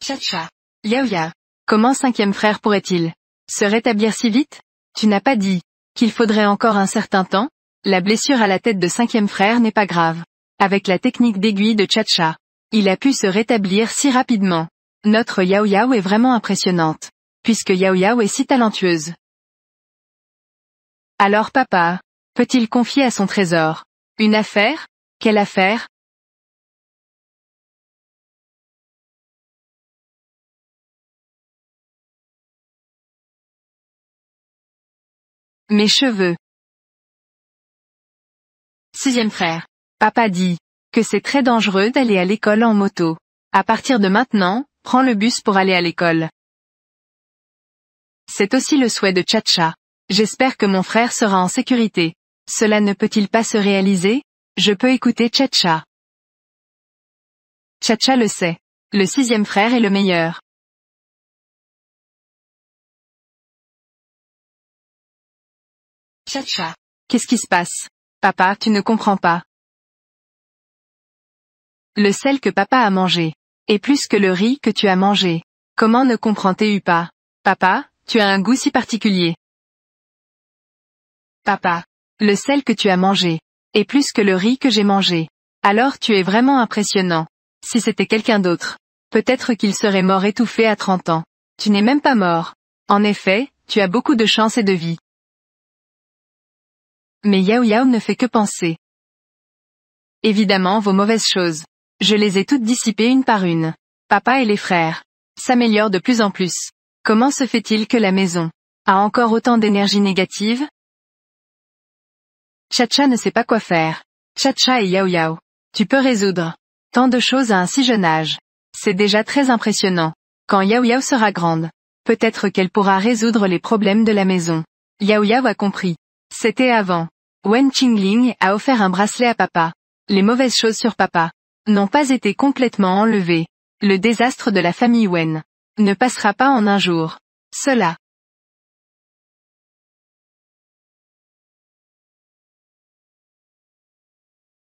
Speaker 1: Chacha. Yao Yao. Comment cinquième frère pourrait-il se rétablir si vite? Tu n'as pas dit qu'il faudrait encore un certain temps? La blessure à la tête de cinquième frère n'est pas grave. Avec la technique d'aiguille de Chacha, il a pu se rétablir si rapidement. Notre Yao Yao est vraiment impressionnante. Puisque Yao Yao est si talentueuse. Alors papa, peut-il confier à son trésor une affaire? Quelle affaire? Mes cheveux. Sixième frère. Papa dit que c'est très dangereux d'aller à l'école en moto. À partir de maintenant, prends le bus pour aller à l'école. C'est aussi le souhait de Chacha. J'espère que mon frère sera en sécurité. Cela ne peut-il pas se réaliser? Je peux écouter Chacha. Chacha le sait. Le sixième frère est le meilleur. Chacha. Qu'est-ce qui se passe? Papa, tu ne comprends pas. Le sel que papa a mangé. Et plus que le riz que tu as mangé. Comment ne comprends-tu pas? Papa, tu as un goût si particulier. Papa. Le sel que tu as mangé. Est plus que le riz que j'ai mangé. Alors tu es vraiment impressionnant. Si c'était quelqu'un d'autre. Peut-être qu'il serait mort étouffé à 30 ans. Tu n'es même pas mort. En effet, tu as beaucoup de chance et de vie. Mais Yao Yao ne fait que penser. Évidemment vos mauvaises choses. Je les ai toutes dissipées une par une. Papa et les frères s'améliorent de plus en plus. Comment se fait-il que la maison a encore autant d'énergie négative? Chacha ne sait pas quoi faire. Chacha et Yao Yao. Tu peux résoudre tant de choses à un si jeune âge. C'est déjà très impressionnant. Quand Yao Yao sera grande, peut-être qu'elle pourra résoudre les problèmes de la maison. Yao Yao a compris. C'était avant. Wen Qingling a offert un bracelet à papa. Les mauvaises choses sur papa n'ont pas été complètement enlevées. Le désastre de la famille Wen ne passera pas en un jour. Cela.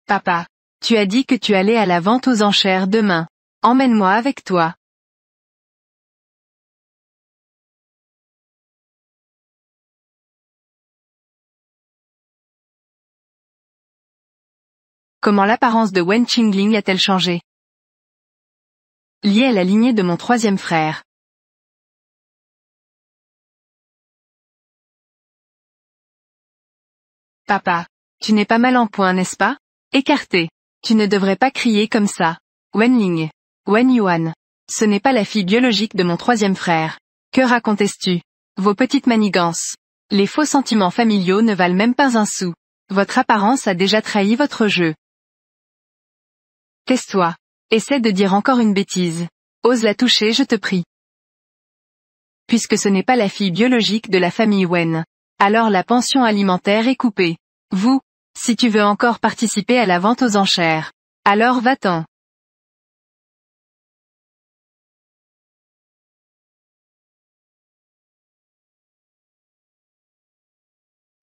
Speaker 1: Papa. Tu as dit que tu allais à la vente aux enchères demain. Emmène-moi avec toi. Comment l'apparence de Wen Qingling a-t-elle changé? Liée à la lignée de mon troisième frère. Papa. Tu n'es pas mal en point, n'est-ce pas? Écarté. Tu ne devrais pas crier comme ça. Wen Ling. Wen Yuan. Ce n'est pas la fille biologique de mon troisième frère. Que racontes-tu? Vos petites manigances. Les faux sentiments familiaux ne valent même pas un sou. Votre apparence a déjà trahi votre jeu. Tais-toi. Essaie de dire encore une bêtise. Ose la toucher, je te prie. Puisque ce n'est pas la fille biologique de la famille Wen. Alors la pension alimentaire est coupée. Vous, si tu veux encore participer à la vente aux enchères. Alors va-t'en.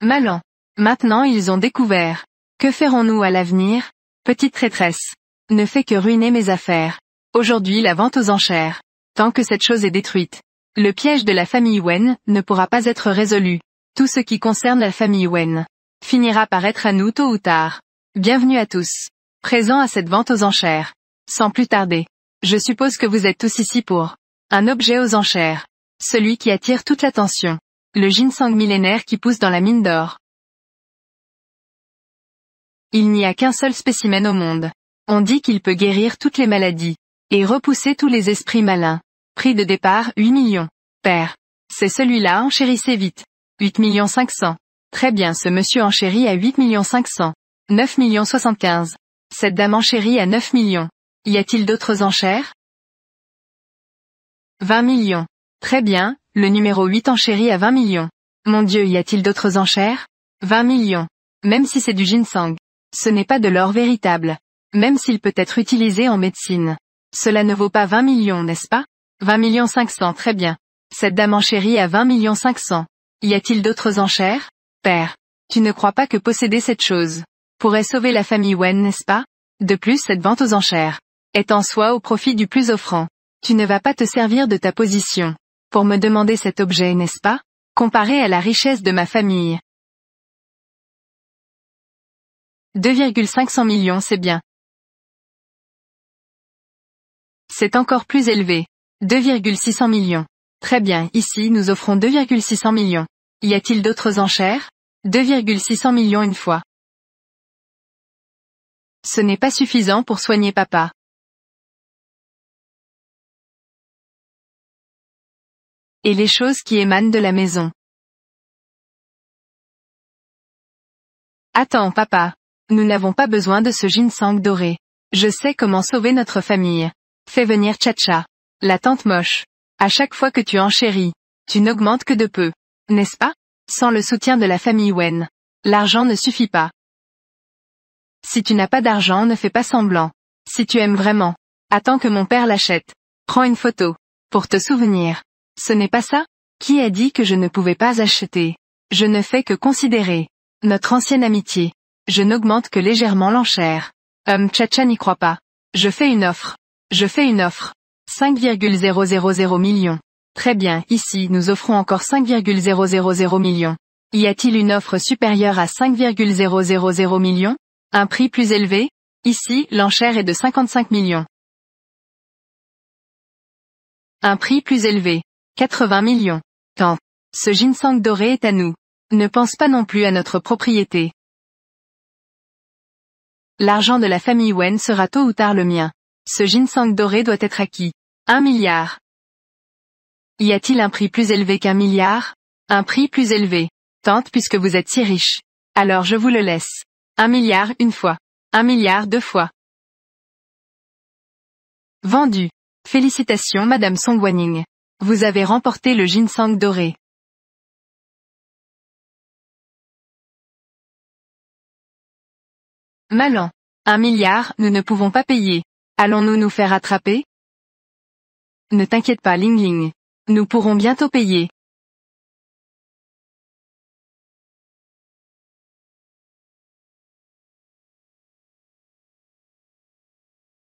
Speaker 1: Malin. Maintenant ils ont découvert. Que ferons-nous à l'avenir? Petite traîtresse. Ne fais que ruiner mes affaires. Aujourd'hui la vente aux enchères. Tant que cette chose est détruite. Le piège de la famille Wen ne pourra pas être résolu. Tout ce qui concerne la famille Wen finira par être à nous tôt ou tard. Bienvenue à tous. Présents à cette vente aux enchères. Sans plus tarder. Je suppose que vous êtes tous ici pour un objet aux enchères. Celui qui attire toute l'attention. Le ginseng millénaire qui pousse dans la mine d'or. Il n'y a qu'un seul spécimen au monde. On dit qu'il peut guérir toutes les maladies. Et repousser tous les esprits malins. Prix de départ 8 millions. Père. C'est celui-là, enchérissez vite. 8 500 000. Très bien, ce monsieur enchérit à 8 500 000. 9 75 000. Cette dame enchérit à 9 millions. Y a-t-il d'autres enchères? 20 millions. Très bien, le numéro 8 enchérit à 20 millions. Mon Dieu, y a-t-il d'autres enchères? 20 millions. Même si c'est du ginseng. Ce n'est pas de l'or véritable. Même s'il peut être utilisé en médecine. Cela ne vaut pas 20 millions, n'est-ce pas? 20 500 000, très bien. Cette dame enchérit à 20 500 000. Y a-t-il d'autres enchères? Père. Tu ne crois pas que posséder cette chose pourrait sauver la famille Wen, n'est-ce pas? De plus, cette vente aux enchères est en soi au profit du plus offrant. Tu ne vas pas te servir de ta position pour me demander cet objet, n'est-ce pas? Comparé à la richesse de ma famille. 2,500 millions, c'est bien. C'est encore plus élevé. 2,600 millions. Très bien, ici nous offrons 2,600 millions. Y a-t-il d'autres enchères? 2,600 millions une fois. Ce n'est pas suffisant pour soigner papa. Et les choses qui émanent de la maison. Attends, papa. Nous n'avons pas besoin de ce ginseng doré. Je sais comment sauver notre famille. Fais venir Chacha. La tante moche. À chaque fois que tu enchéris, tu n'augmentes que de peu. N'est-ce pas? Sans le soutien de la famille Wen. L'argent ne suffit pas. Si tu n'as pas d'argent, ne fais pas semblant. Si tu aimes vraiment, attends que mon père l'achète. Prends une photo. Pour te souvenir. Ce n'est pas ça? Qui a dit que je ne pouvais pas acheter? Je ne fais que considérer notre ancienne amitié. Je n'augmente que légèrement l'enchère. Chacha n'y croit pas. Je fais une offre. Je fais une offre. 5,000 millions. Très bien, ici nous offrons encore 5,000 millions. Y a-t-il une offre supérieure à 5,000 millions? Un prix plus élevé? Ici, l'enchère est de 55 millions. Un prix plus élevé. 80 millions. Tant. Ce ginseng doré est à nous. Ne pense pas non plus à notre propriété. L'argent de la famille Wen sera tôt ou tard le mien. Ce ginseng doré doit être acquis. 1 milliard. Y a-t-il un prix plus élevé qu'1 milliard? Un prix plus élevé. Tante puisque vous êtes si riche. Alors je vous le laisse. 1 milliard une fois. 1 milliard deux fois. Vendu. Félicitations Madame Song Wanning. Vous avez remporté le ginseng doré. Malan. 1 milliard, nous ne pouvons pas payer. Allons-nous nous faire attraper? Ne t'inquiète pas Ling Ling. Nous pourrons bientôt payer.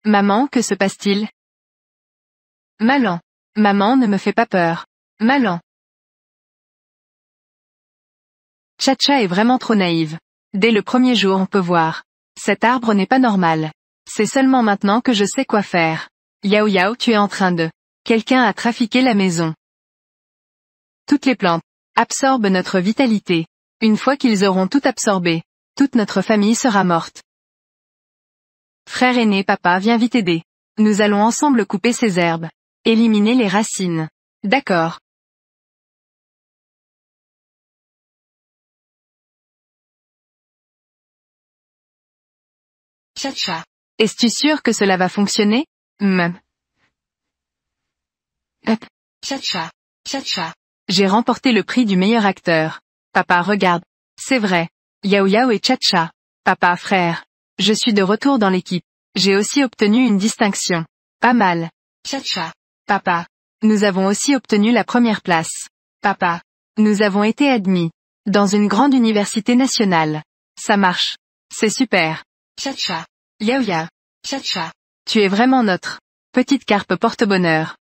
Speaker 1: Maman, que se passe-t-il? Malan. Maman ne me fait pas peur. Malan. Chacha est vraiment trop naïve. Dès le premier jour on peut voir. Cet arbre n'est pas normal. C'est seulement maintenant que je sais quoi faire. Yao Yao, tu es en train de... Quelqu'un a trafiqué la maison. Toutes les plantes absorbent notre vitalité. Une fois qu'ils auront tout absorbé, toute notre famille sera morte. Frère aîné papa viens vite aider. Nous allons ensemble couper ces herbes. Éliminer les racines. D'accord. Chacha. Es-tu sûr que cela va fonctionner? Chacha. Chacha. J'ai remporté le prix du meilleur acteur. Papa regarde. C'est vrai. Yao Yao et Chacha. Papa frère. Je suis de retour dans l'équipe. J'ai aussi obtenu une distinction. Pas mal. Chacha. Papa. Nous avons aussi obtenu la première place. Papa. Nous avons été admis. Dans une grande université nationale. Ça marche. C'est super. Chacha. Yao Yao. Chacha. Tu es vraiment notre petite carpe porte-bonheur.